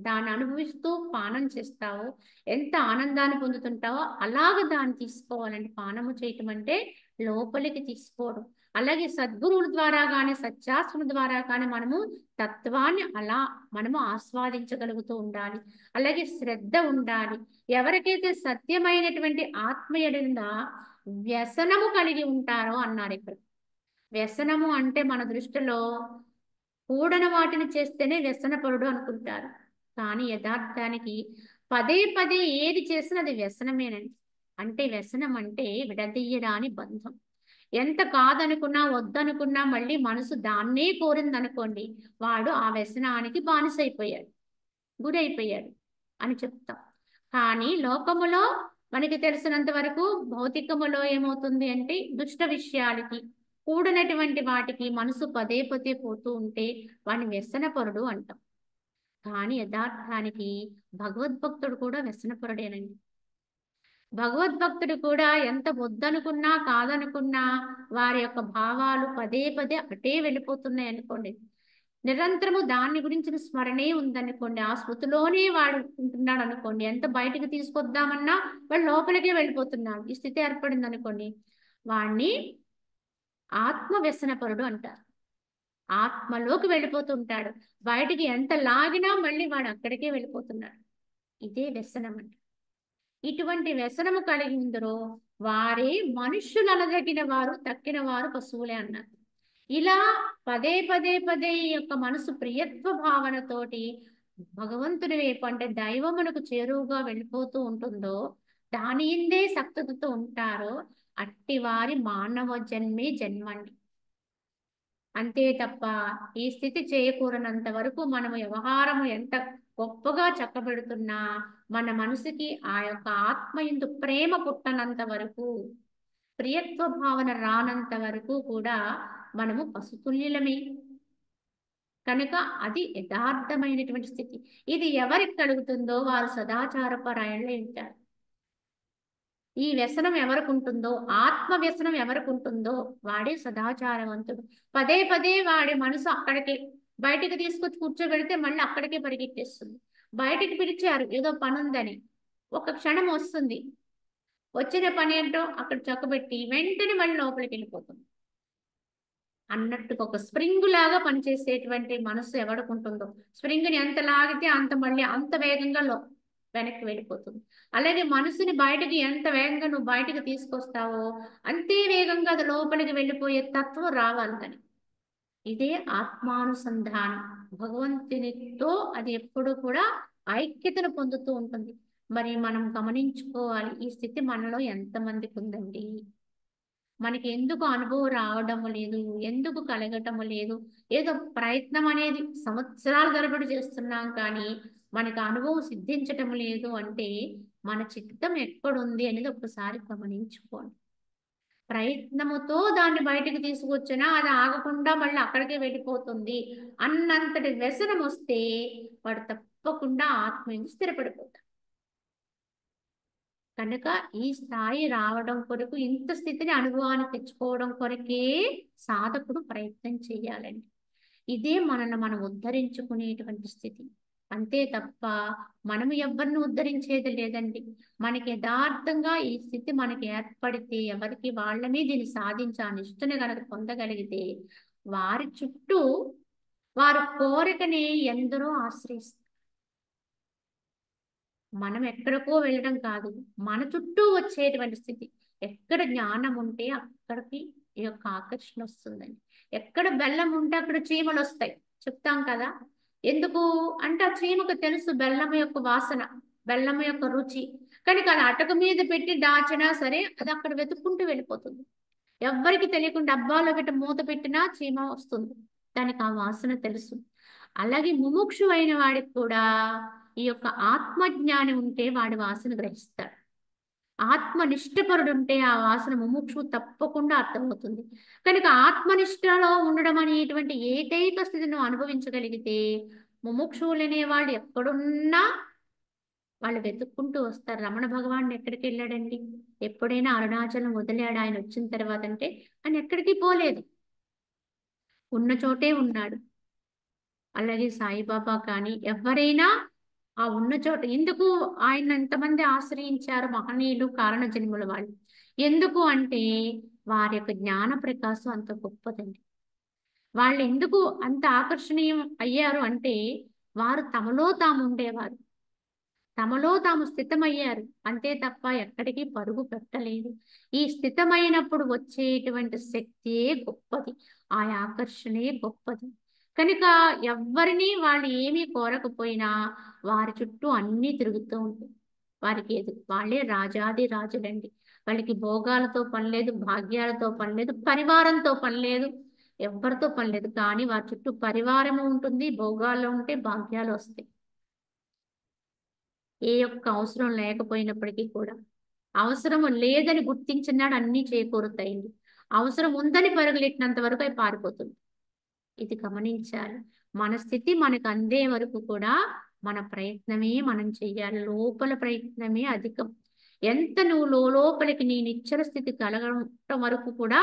దాన్ని అనుభవిస్తూ పానం చేస్తావో, ఎంత ఆనందాన్ని పొందుతుంటావో అలాగ దాన్ని తీసుకోవాలండి. పానము చేయటం అంటే లోపలికి తీసుకోవడం. అలాగే సద్గురువుల ద్వారా కానీ సత్యాస్త్రం ద్వారా కానీ మనము తత్వాన్ని అలా మనము ఆస్వాదించగలుగుతూ ఉండాలి. అలాగే శ్రద్ధ ఉండాలి. ఎవరికైతే సత్యమైనటువంటి ఆత్మీయుడిన వ్యసనము కలిగి ఉంటారో అన్నారు ఇక్కడ. వ్యసనము అంటే మన దృష్టిలో కూడని వాటిని చేస్తేనే వ్యసనపరుడు అనుకుంటారు. కానీ యథార్థానికి పదే పదే ఏది చేసినా అది వ్యసనమేనండి. అంటే వ్యసనం అంటే విడదీయరాని బంధం. ఎంత కాదనుకున్నా వద్దనుకున్నా మళ్ళీ మనసు దాన్నే కోరిందనుకోండి, వాడు ఆ వ్యసనానికి బానిసైపోయాడు, గురైపోయాడు అని చెప్తాం. కానీ లోకములో మనకి తెలిసినంత వరకు భౌతికములో ఏమవుతుంది అంటే దుష్ట విషయాలకి కూడినటువంటి వాటికి మనసు పదే పదే పోతూ ఉంటే వాడిని వ్యసనపరుడు అంటాం. కానీ యథార్థానికి భగవద్భక్తుడు కూడా వ్యసనపరుడేనండి. భగవద్భక్తుడు కూడా ఎంత వద్దనుకున్నా కాదనుకున్నా వారి యొక్క భావాలు పదే పదే అటే వెళ్ళిపోతున్నాయి అనుకోండి, నిరంతరము దాని గురించిన స్మరణే ఉందనుకోండి, ఆ స్మృతిలోనే వాడు ఉంటున్నాడు అనుకోండి, ఎంత బయటకు తీసుకొద్దామన్నా వాడు లోపలికే వెళ్ళిపోతున్నాడు, ఈ స్థితి ఏర్పడింది అనుకోండి, వాడిని ఆత్మ వ్యసనపరుడు అంటారు. ఆత్మలోకి వెళ్ళిపోతుంటాడు. బయటికి ఎంత లాగినా మళ్ళీ వాడు అక్కడికే వెళ్ళిపోతున్నాడు. ఇదే వ్యసనం అంటే. ఇటువంటి వ్యసనము కలిగి ఉందరో వారే మనుష్యులు అనదగిన వారు, తక్కిన వారు పశువులే అన్నారు. ఇలా పదే పదే పదే ఈ యొక్క మనసు ప్రియత్వ భావనతోటి భగవంతుని వైపు అంటే దైవమునకు చేరువుగా వెళ్ళిపోతూ ఉంటుందో, దాని ఇందే సక్తతతో ఉంటారో అట్టి వారి మానవ జన్మే జన్మండి. అంతే తప్ప ఈ స్థితి చేయకూడనంత వరకు మనము వ్యవహారము ఎంత గొప్పగా చక్కబెడుతున్నా మన మనసుకి ఆ యొక్క ఆత్మ యందు ప్రేమ పుట్టనంత వరకు, ప్రియత్వ భావన రానంత వరకు కూడా మనము పశుతుల్యులమే. కనుక అది యథార్థమైనటువంటి స్థితి. ఇది ఎవరికి కలుగుతుందో వారు సదాచార పరాయణులై ఉంటారు. ఈ వ్యసనం ఎవరికి ఉంటుందో, ఆత్మ వ్యసనం ఎవరికి ఉంటుందో వాడే సదాచారవంతుడు. పదే పదే వాడి మనసు అక్కడికి బయటికి తీసుకొచ్చి కూర్చోబెడితే మళ్ళీ అక్కడికే పరిగెట్టేస్తుంది. బయటికి పిలిచారు ఏదో పని ఉందని, ఒక క్షణం వస్తుంది, వచ్చిన పని ఏంటో అక్కడ చక్కబెట్టి వెంటనే మళ్ళీ లోపలికి వెళ్ళిపోతుంది. అన్నట్టుగా ఒక స్ప్రింగ్ లాగా పనిచేసేటువంటి మనసు ఎవరికి ఉంటుందో, స్ప్రింగ్ని ఎంత లాగితే అంత మళ్ళీ అంత వేగంగా వెనక్కి వెళ్ళిపోతుంది. అలాగే మనసుని బయటకి ఎంత వేగంగా నువ్వు బయటకు తీసుకొస్తావో అంతే వేగంగా అది లోపలికి వెళ్ళిపోయే తత్వం రావాలని. ఇదే ఆత్మానుసంధానం. భగవంతునితో అది ఎప్పుడు కూడా ఐక్యతను పొందుతూ ఉంటుంది. మరి మనం గమనించుకోవాలి, ఈ స్థితి మనలో ఎంతమందికి ఉందండి? మనకి ఎందుకు అనుభవం రావడము లేదు, ఎందుకు కలగటము లేదు? ఏదో ప్రయత్నం అనేది సంవత్సరాల తరబడి చేస్తున్నాం కానీ మనకు అనుభవం సిద్ధించటం లేదు అంటే మన చిత్తం ఎక్కడుంది అనేది ఒకసారి గమనించుకోండి. ప్రయత్నముతో దాన్ని బయటికి తీసుకొచ్చినా అది ఆగకుండా మళ్ళీ అక్కడికే వెళ్ళిపోతుంది అన్నంతటి వ్యసనం వస్తే వాడు తప్పకుండా ఆత్మ స్థిరపడిపోతాడు. కనుక ఈ స్థాయి రావడం కొరకు, ఇంత స్థితిని అనుభవాన్ని తెచ్చుకోవడం కొరకే సాధకుడు ప్రయత్నం చేయాలండి. ఇదే మనల్ని మనం ఉద్ధరించుకునేటువంటి స్థితి. అంతే తప్ప మనము ఎవరిని ఉద్ధరించేది లేదండి. మనకి యథార్థంగా ఈ స్థితి మనకి ఏర్పడితే ఎవరికి వాళ్ళమే దీన్ని సాధించే నిష్ఠని కనుక పొందగలిగితే వారి చుట్టూ వారి కోరికని ఎందరో ఆశ్రయిస్తారు. మనం ఎక్కడికో వెళ్ళడం కాదు, మన చుట్టూ వచ్చేటువంటి స్థితి. ఎక్కడ జ్ఞానం ఉంటే అక్కడికి ఈ యొక్క ఆకర్షణ వస్తుందండి. ఎక్కడ బెల్లం ఉంటే అక్కడ చీమలు వస్తాయి చెప్తాం కదా. ఎందుకు అంటే ఆ చీమకు తెలుసు బెల్లం యొక్క వాసన, బెల్లం యొక్క రుచి. కనుక అది అటక మీద పెట్టి దాచినా సరే అది అక్కడ వెతుక్కుంటూ వెళ్ళిపోతుంది. ఎవ్వరికి తెలియకుండా డబ్బాలో పెట్టి మూత పెట్టినా చీమ వస్తుంది. దానికి ఆ వాసన తెలుసు. అలాగే ముముక్షు అయిన వాడికి కూడా ఈ యొక్క ఆత్మజ్ఞాని ఉంటే వాడి వాసన గ్రహిస్తాడు. ఆత్మనిష్టపరుడు ఉంటే ఆ వాసన ముముక్షు తప్పకుండా అర్థమవుతుంది. కనుక ఆత్మనిష్టలో ఉండడం అనేటువంటి ఏకైక స్థితిని అనుభవించగలిగితే ముముక్షువులనే వాళ్ళు ఎక్కడున్నా వాళ్ళు వెతుక్కుంటూ వస్తారు. రమణ భగవాన్ ఎక్కడికి వెళ్ళాడండి? ఎప్పుడైనా అరుణాచలం వదిలాడు ఆయన వచ్చిన తర్వాత అంటే? ఆయన ఎక్కడికి పోలేదు, ఉన్న చోటే ఉన్నాడు. అలాగే సాయిబాబా కానీ ఎవరైనా ఆ ఉన్న చోట ఎందుకు ఆయన ఎంతమంది ఆశ్రయించారు? మహనీయులు, కారణ జన్ముల వాళ్ళు. ఎందుకు అంటే వారి యొక్క జ్ఞాన ప్రకాశం అంత గొప్పదండి. వాళ్ళు ఎందుకు అంత ఆకర్షణీయం అయ్యారు అంటే వారు తమలో తాము ఉండేవారు, తమలో తాము స్థితమయ్యారు అంతే తప్ప ఎక్కడికి పరుగు పెట్టలేదు. ఈ స్థితమైనప్పుడు వచ్చేటువంటి శక్తియే గొప్పది, ఆ ఆకర్షణే గొప్పది. కనుక ఎవ్వరిని వాళ్ళు ఏమీ కోరకపోయినా వారి చుట్టూ అన్నీ తిరుగుతూ ఉంటాయి. వారికి ఏది వాళ్ళే రాజాది రాజులండి. వాళ్ళకి భోగాలతో పని లేదు, భాగ్యాలతో పని లేదు, పరివారంతో పని లేదు, ఎవ్వరితో పని లేదు. కానీ వారి చుట్టూ పరివారము ఉంటుంది, భోగాలు ఉంటే భాగ్యాలు వస్తాయి. ఏ యొక్క అవసరం లేకపోయినప్పటికీ కూడా అవసరం లేదని గుర్తించినాడు అన్నీ చేకూరుతాయండి. అవసరం ఉందని పరుగులెట్టినంత వరకు అవి పారిపోతుంది. ఇది గమనించాలి. మన స్థితి మనకు అందే వరకు కూడా మన ప్రయత్నమే మనం చెయ్యాలి. లోపల ప్రయత్నమే అధికం. ఎంత నువ్వు లోపలికి నీ నిశ్చల స్థితి కలగడం వరకు కూడా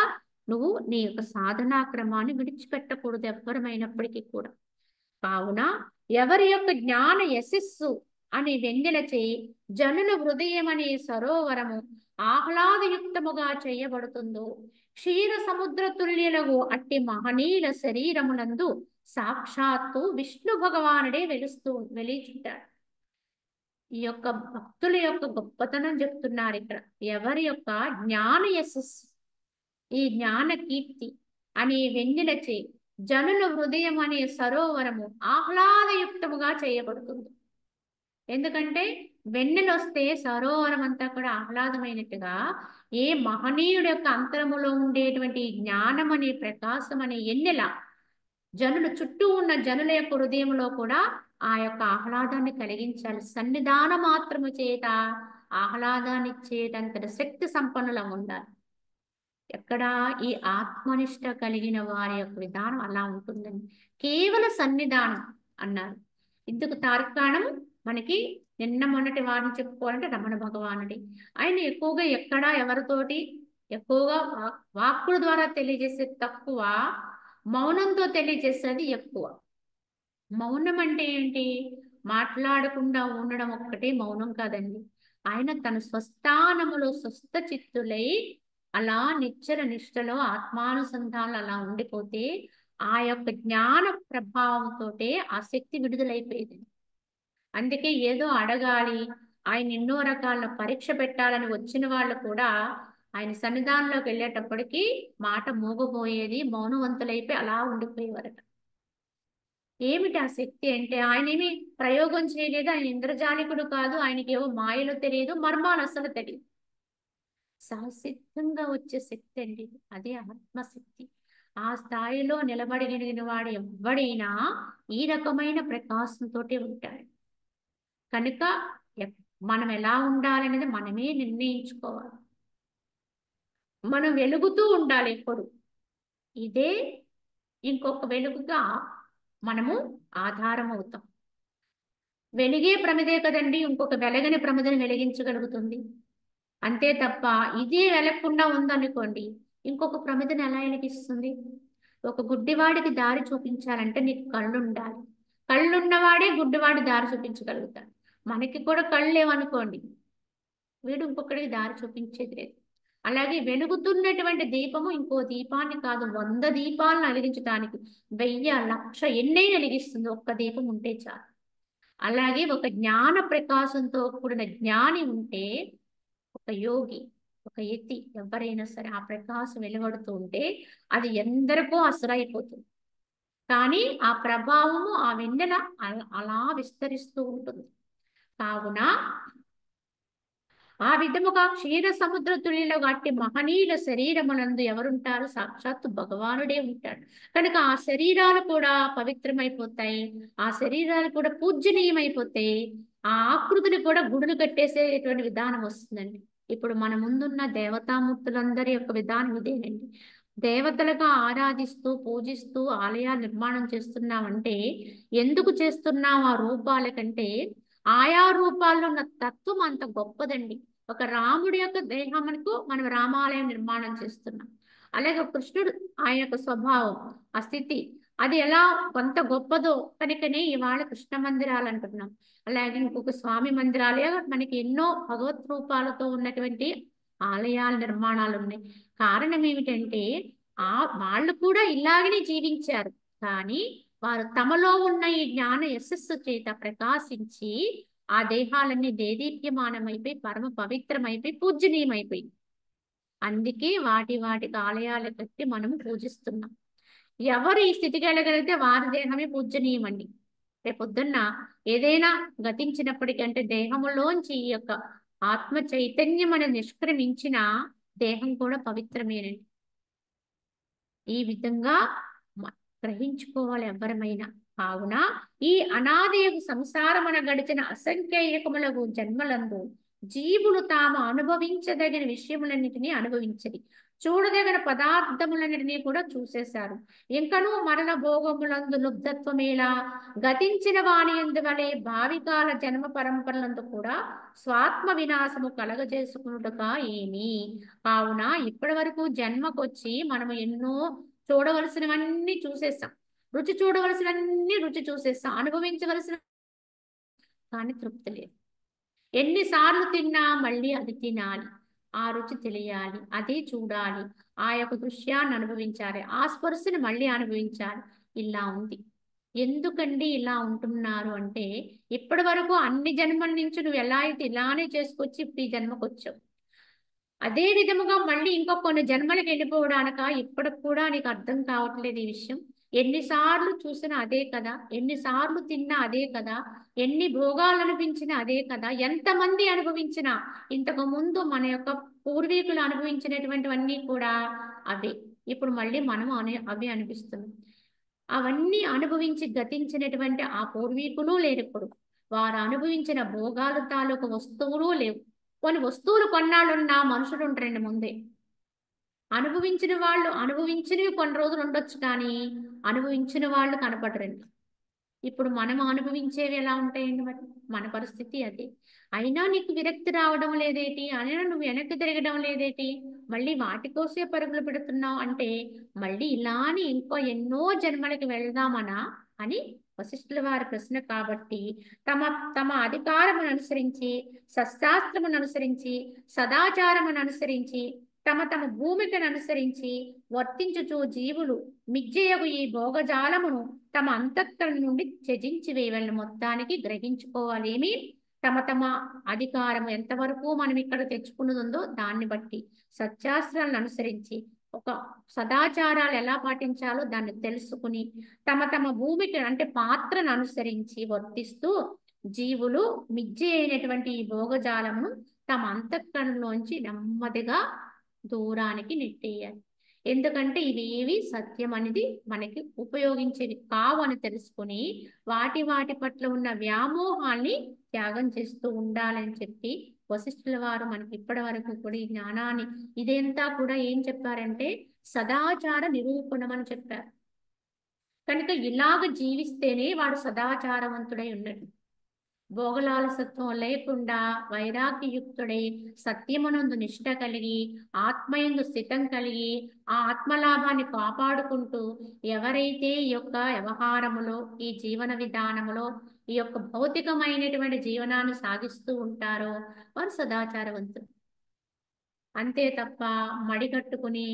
నువ్వు నీ యొక్క సాధనా క్రమాన్ని విడిచిపెట్టకూడదు ఎవ్వరమైనప్పటికీ కూడా. కావున ఎవరి యొక్క జ్ఞాన యశస్సు అని వెన్నెలచే జనుల హృదయం అనే సరోవరము ఆహ్లాదయుక్తముగా చేయబడుతుందో క్షీర సముద్ర తుల్యులకు అట్టి మహనీయుల శరీరమునందు సాక్షాత్తు విష్ణు భగవానుడే వెలిచుంటాడు. ఈ యొక్క భక్తుల యొక్క గొప్పతనం చెప్తున్నారు ఇక్కడ. ఎవరి యొక్క జ్ఞాన యశస్సు, ఈ జ్ఞాన కీర్తి అనే వెన్నెలచే జనుల హృదయం అనే సరోవరము ఆహ్లాదయుక్తముగా చేయబడుతుంది. ఎందుకంటే వెన్నెలొస్తే సరోవరం అంతా కూడా ఆహ్లాదమైనట్టుగా ఏ మహనీయుడి యొక్క అంతరములో ఉండేటువంటి జ్ఞానం అనే ప్రకాశం అనే ఎన్నెల జనులు చుట్టూ ఉన్న జనుల యొక్క హృదయంలో కూడా ఆ యొక్క ఆహ్లాదాన్ని కలిగించాలి. సన్నిధాన మాత్రము చేత ఆహ్లాదాన్ని ఇచ్చేటంతటి శక్తి సంపన్నులం ఉండాలి. ఎక్కడ ఈ ఆత్మనిష్ట కలిగిన వారి యొక్క విధానం అలా ఉంటుందండి. కేవల సన్నిధానం అన్నారు. ఇందుకు తార్కాణం మనకి నిన్న మొన్నటి వారిని చెప్పుకోవాలంటే రమణ భగవానుడి. ఆయన ఎక్కువగా ఎక్కడ ఎవరితోటి ఎక్కువగా వాక్కుల ద్వారా తెలియజేసేది తక్కువ, మౌనంతో తెలియజేసేది ఎక్కువ. మౌనం అంటే ఏంటి? మాట్లాడకుండా ఉండడం ఒక్కటే మౌనం కాదండి. ఆయన తన స్వస్థానములో స్వస్థ చిత్తులై అలా నిశ్చల నిష్టలో ఆత్మానుసంధానాలు అలా ఉండిపోతే ఆ యొక్క జ్ఞాన ప్రభావంతో ఆ శక్తి విడుదలైపోయేది. అందుకే ఏదో అడగాలి, ఆయన ఎన్నో రకాల పరీక్ష పెట్టాలని వచ్చిన వాళ్ళు కూడా ఆయన సన్నిధానంలోకి వెళ్ళేటప్పటికి మాట మూగబోయేది, మౌనవంతులైపోయి అలా ఉండిపోయేవారట. ఏమిటి ఆ శక్తి అంటే ఆయన ఏమి ప్రయోగం చేయలేదు, ఆయన ఇంద్రజాలికుడు కాదు, ఆయనకి ఏవో మాయలు తెలియదు, మర్మాలు అసలు తెలియదు. సహసిద్ధంగా వచ్చే శక్తి అండి, అదే ఆత్మశక్తి. ఆ స్థాయిలో నిలబడగలిగిన వాడు ఎవ్వడైనా ఈ రకమైన ప్రకాశంతో ఉంటాడు. కనుక మనం ఎలా ఉండాలనేది మనమే నిర్ణయించుకోవాలి. మనం వెలుగుతూ ఉండాలి ఎప్పుడు. ఇదే ఇంకొక వెలుగుగా మనము ఆధారం అవుతాం. వెలిగే ప్రమిదే కదండి ఇంకొక వెలగని ప్రమిదని వెలిగించగలుగుతుంది. అంతే తప్ప ఇదే వెలగకుండా ఉందనుకోండి, ఇంకొక ప్రమిదని ఎలా వెలిగిస్తుంది? ఒక గుడ్డివాడికి దారి చూపించాలంటే నీకు కళ్ళు ఉండాలి. కళ్ళున్నవాడే గుడ్డివాడి దారి చూపించగలుగుతాడు. మనకి కూడా కళ్ళు లేవనుకోండి, వీడు ఇంకొకటికి దారి చూపించేది లేదు. అలాగే వెలుగుతున్నటువంటి దీపము ఇంకో దీపాన్ని కాదు, 100 దీపాలను వెలిగించడానికి 1000 లక్ష ఎన్నైనా వెలిగిస్తుంది ఒక్క దీపం ఉంటే చాలు. అలాగే ఒక జ్ఞాన ప్రకాశంతో కూడిన జ్ఞాని ఉంటే, ఒక యోగి, ఒక యతి ఎవరైనా సరే ఆ ప్రకాశం వెలువడుతూ ఉంటే అది ఎందరికో అసరైపోతుంది. కానీ ఆ ప్రభావము ఆ వెన్నెల అలా విస్తరిస్తూ ఉంటుంది. కావున ఆ విధముగా క్షీర సముద్ర తుల్లిలో అట్టి మహనీయుల శరీరములందు ఎవరుంటారు? సాక్షాత్తు భగవానుడే ఉంటాడు. కనుక ఆ శరీరాలు కూడా పవిత్రమైపోతాయి, ఆ శరీరాలు కూడా పూజనీయమైపోతాయి, ఆ ఆకృతిని కూడా గుడులు కట్టేసేటువంటి విధానం వస్తుందండి. ఇప్పుడు మన ముందున్న దేవతామూర్తులందరి యొక్క విధానం ఇదేనండి. దేవతలుగా ఆరాధిస్తూ పూజిస్తూ ఆలయాలు నిర్మాణం చేస్తున్నామంటే ఎందుకు చేస్తున్నాం? ఆ రూపాల కంటే ఆయా రూపాల్లో ఉన్న తత్వం అంత గొప్పదండి. ఒక రాముడి యొక్క దేహమునకు మనం రామాలయం నిర్మాణం చేస్తున్నాం. అలాగే కృష్ణుడు ఆయన యొక్క స్వభావం, ఆ స్థితి, అది ఎలా కొంత గొప్పదో కనుకనే ఇవాళ కృష్ణ మందిరాలు అంటున్నాం. అలాగే ఇంకొక స్వామి మందిరాలే మనకి ఎన్నో భగవత్ రూపాలతో ఉన్నటువంటి ఆలయాల నిర్మాణాలు ఉన్నాయి. కారణం ఏమిటంటే ఆ వాళ్ళు కూడా ఇలాగనే జీవించారు. కానీ వారు తమలో ఉన్న ఈ జ్ఞాన యశస్సు చేత ప్రకాశించి ఆ దేహాలన్నీ దేదీప్యమానమైపోయి పరమ పవిత్రమైపోయి పూజనీయమైపోయి, అందుకే వాటికి ఆలయాలు కట్టి మనం పూజిస్తున్నాం. ఎవరు ఈ స్థితికి వెళ్ళగలిగితే వారి దేహమే పూజనీయమండి. రేపొద్దున్న ఏదైనా గతించినప్పటికంటే దేహములోంచి ఈ యొక్క ఆత్మ చైతన్యం అనేది నిష్క్రమించిన దేహం కూడా పవిత్రమేనండి. ఈ విధంగా గ్రహించుకోవాలి ఎవరమైనా. కావున ఈ అనాదియకు సంసారమున గడిచిన అసంఖ్యాకములకు జన్మలందు జీవులు తాము అనుభవించదగిన విషయములన్నిటినీ అనుభవించది, చూడదగిన పదార్థములన్నిటినీ కూడా చూసేశారు. ఇంకనూ మరణ భోగములందు లుబ్ధత్వమేలా, గతించిన వాణి ఎందువలే భావికాల జన్మ పరంపరలందు కూడా స్వాత్మ వినాశము కలగజేసుకున్నట్టుక ఏమి. కావున ఇప్పటి వరకు జన్మకొచ్చి మనము ఎన్నో చూడవలసినవన్నీ చూసేస్తాం, రుచి చూడవలసినవన్నీ రుచి చూసేస్తాం, అనుభవించవలసిన కానీ తృప్తి లేదు. ఎన్నిసార్లు తిన్నా మళ్ళీ అది తినాలి, ఆ రుచి తెలియాలి, అదే చూడాలి, ఆ యొక్క దృశ్యాన్ని అనుభవించాలి, ఆ స్పర్శను మళ్ళీ అనుభవించాలి. ఇలా ఉంది. ఎందుకండి ఇలా ఉంటున్నారు అంటే ఇప్పటి వరకు అన్ని జన్మల నుంచి నువ్వు ఎలా అయితే ఇలానే చేసుకొచ్చి ఇప్పుడు ఈ జన్మకు వచ్చావు. అదే విధముగా మళ్ళీ ఇంకో కొన్ని జన్మలకు వెళ్ళిపోవడానిక ఇప్పటికి కూడా నీకు అర్థం కావట్లేదు ఈ విషయం. ఎన్నిసార్లు చూసినా అదే కదా, ఎన్నిసార్లు తిన్నా అదే కదా, ఎన్ని భోగాలు అనిపించినా అదే కదా, ఎంతమంది అనుభవించినా ఇంతకు ముందు మన యొక్క పూర్వీకులు అనుభవించినటువంటివన్నీ కూడా అవే ఇప్పుడు మళ్ళీ మనం అవి అనిపిస్తుంది. అవన్నీ అనుభవించి గతించినటువంటి ఆ పూర్వీకులు లేరు ఇప్పుడు. వారు అనుభవించిన భోగాలు తాలూకు వస్తువులు లేవు. కొన్ని వస్తువులు కొన్నాళ్ళున్నా మనుషులు ఉంటారండి ముందే. అనుభవించిన వాళ్ళు అనుభవించినవి కొన్ని రోజులు ఉండొచ్చు, కానీ అనుభవించిన వాళ్ళు కనపడరండి. ఇప్పుడు మనం అనుభవించేవి ఎలా ఉంటాయండి? మరి మన పరిస్థితి అదే. అయినా నీకు విరక్తి రావడం లేదేటి, అయినా నువ్వు వెనక్కి తిరగడం లేదేటి, మళ్ళీ వాటి కోసే పరుగులు పెడుతున్నావు అంటే మళ్ళీ ఇలానే ఇంకో ఎన్నో జన్మలకి వెళ్దామనా అని వశిష్ఠుల వారి ప్రశ్న. కాబట్టి తమ తమ అధికారమును అనుసరించి, సశాస్త్రమును అనుసరించి, సదాచారమును అనుసరించి, తమ తమ భూమికను అనుసరించి వర్తించుచు జీవులు మిథ్యయగు ఈ భోగజాలమును తమ అంతఃకరణ నుండి త్యజించి వేయవలను. మొత్తానికి గ్రహించుకోవాలి ఏమి, తమ తమ అధికారం ఎంతవరకు మనం ఇక్కడ తెచ్చుకున్నది ఉందో దాన్ని బట్టి సత్యాస్త్రాలను అనుసరించి ఒక సదాచారాలు ఎలా పాటించాలో దాన్ని తెలుసుకుని తమ తమ భూమికి అంటే పాత్రను అనుసరించి వర్తిస్తూ జీవులు మిథ్య అయినటువంటి ఈ భోగజాలమును తమ అంతఃకరణలోంచి నెమ్మదిగా దూరానికి నెట్టేయాలి. ఎందుకంటే ఇవి ఏవి సత్యం అనేది మనకి ఉపయోగించేవి కావు అని తెలుసుకుని వాటి పట్ల ఉన్న వ్యామోహాన్ని త్యాగం చేస్తూ ఉండాలని చెప్పి వశిష్ఠుల వారు మనకి ఇప్పటి వరకు కూడా ఈ జ్ఞానాన్ని ఇదంతా కూడా ఏం చెప్పారంటే సదాచార నిరూపణం అని చెప్పారు. కనుక ఇలాగ జీవిస్తేనే వాడు సదాచారవంతుడై ఉన్నాడు. భోగలాలసత్వం లేకుండా వైరాగ్యయుక్తుడై సత్యమునందు నిష్ట కలిగి ఆత్మయందు స్థితం కలిగి ఆ ఆత్మలాభాన్ని కాపాడుకుంటూ ఎవరైతే ఈ యొక్క వ్యవహారములో ఈ జీవన విధానములో ఈ యొక్క భౌతికమైనటువంటి జీవనాన్ని సాగిస్తూ ఉంటారో వారు సదాచారవంతులు. అంతే తప్ప మడిగట్టుకుని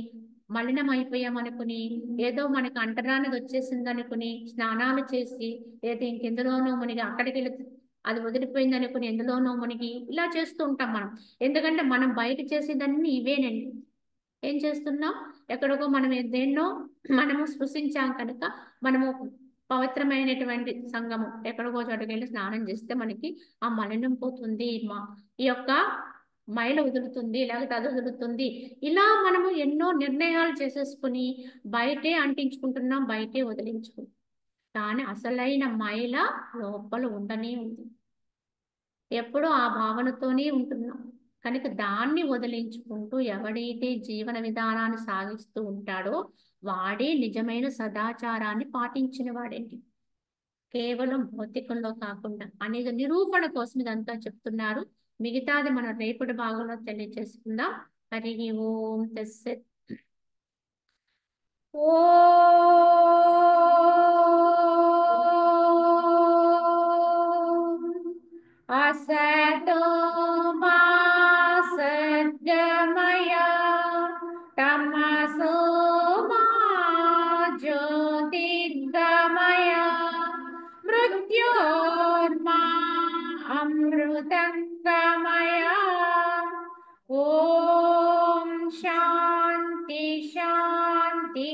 మలినమైపోయామనుకుని ఏదో మనకు అంటరానిది వచ్చేసింది అనుకుని స్నానాలు చేసి లేదా ఇంకెందులోనో మునిగి అక్కడికి వెళ్ళి అది వదిలిపోయింది అనుకుని ఎందులోనో మునిగి ఇలా చేస్తూ ఉంటాం మనం. ఎందుకంటే మనం బయట చేసేదన్నీ ఇవేనండి. ఏం చేస్తున్నాం? ఎక్కడికో మనం దేన్నో మనము స్పృశించాం కనుక మనము పవిత్రమైనటువంటి సంగము ఎక్కడికో చోటుకి వెళ్ళి స్నానం చేస్తే మనకి ఆ మలినం పోతుంది, ఈ యొక్క మైల వదులుతుంది, లేకపోతే అది వదులుతుంది. ఇలా మనము ఎన్నో నిర్ణయాలు చేసేసుకుని బయటే అంటించుకుంటున్నాం, బయటే వదిలించుకుంటున్నాం. కానీ అసలైన మైల లోపల ఉండనే ఉంది. ఎప్పుడూ ఆ భావనతోనే ఉంటున్నాం. కనుక దాన్ని వదిలించుకుంటూ ఎవడైతే జీవన విధానాన్ని సాగిస్తూ ఉంటాడో వాడే నిజమైన సదాచారాన్ని పాటించిన వాడండి. కేవలం భౌతికంలో కాకుండా అనేది నిరూపణ కోసం ఇదంతా చెప్తున్నారు. మిగతాది మనం రేపటి భాగంలో తెలియజేసుకుందాం. హరి ఓం తస్సత్. ఓం అసతో మా సద్గమయ తమసో మా జ్యోతిర్గమయ మృత్యోర్మా అమృతంగమయ. ఓం శాంతి శాంతి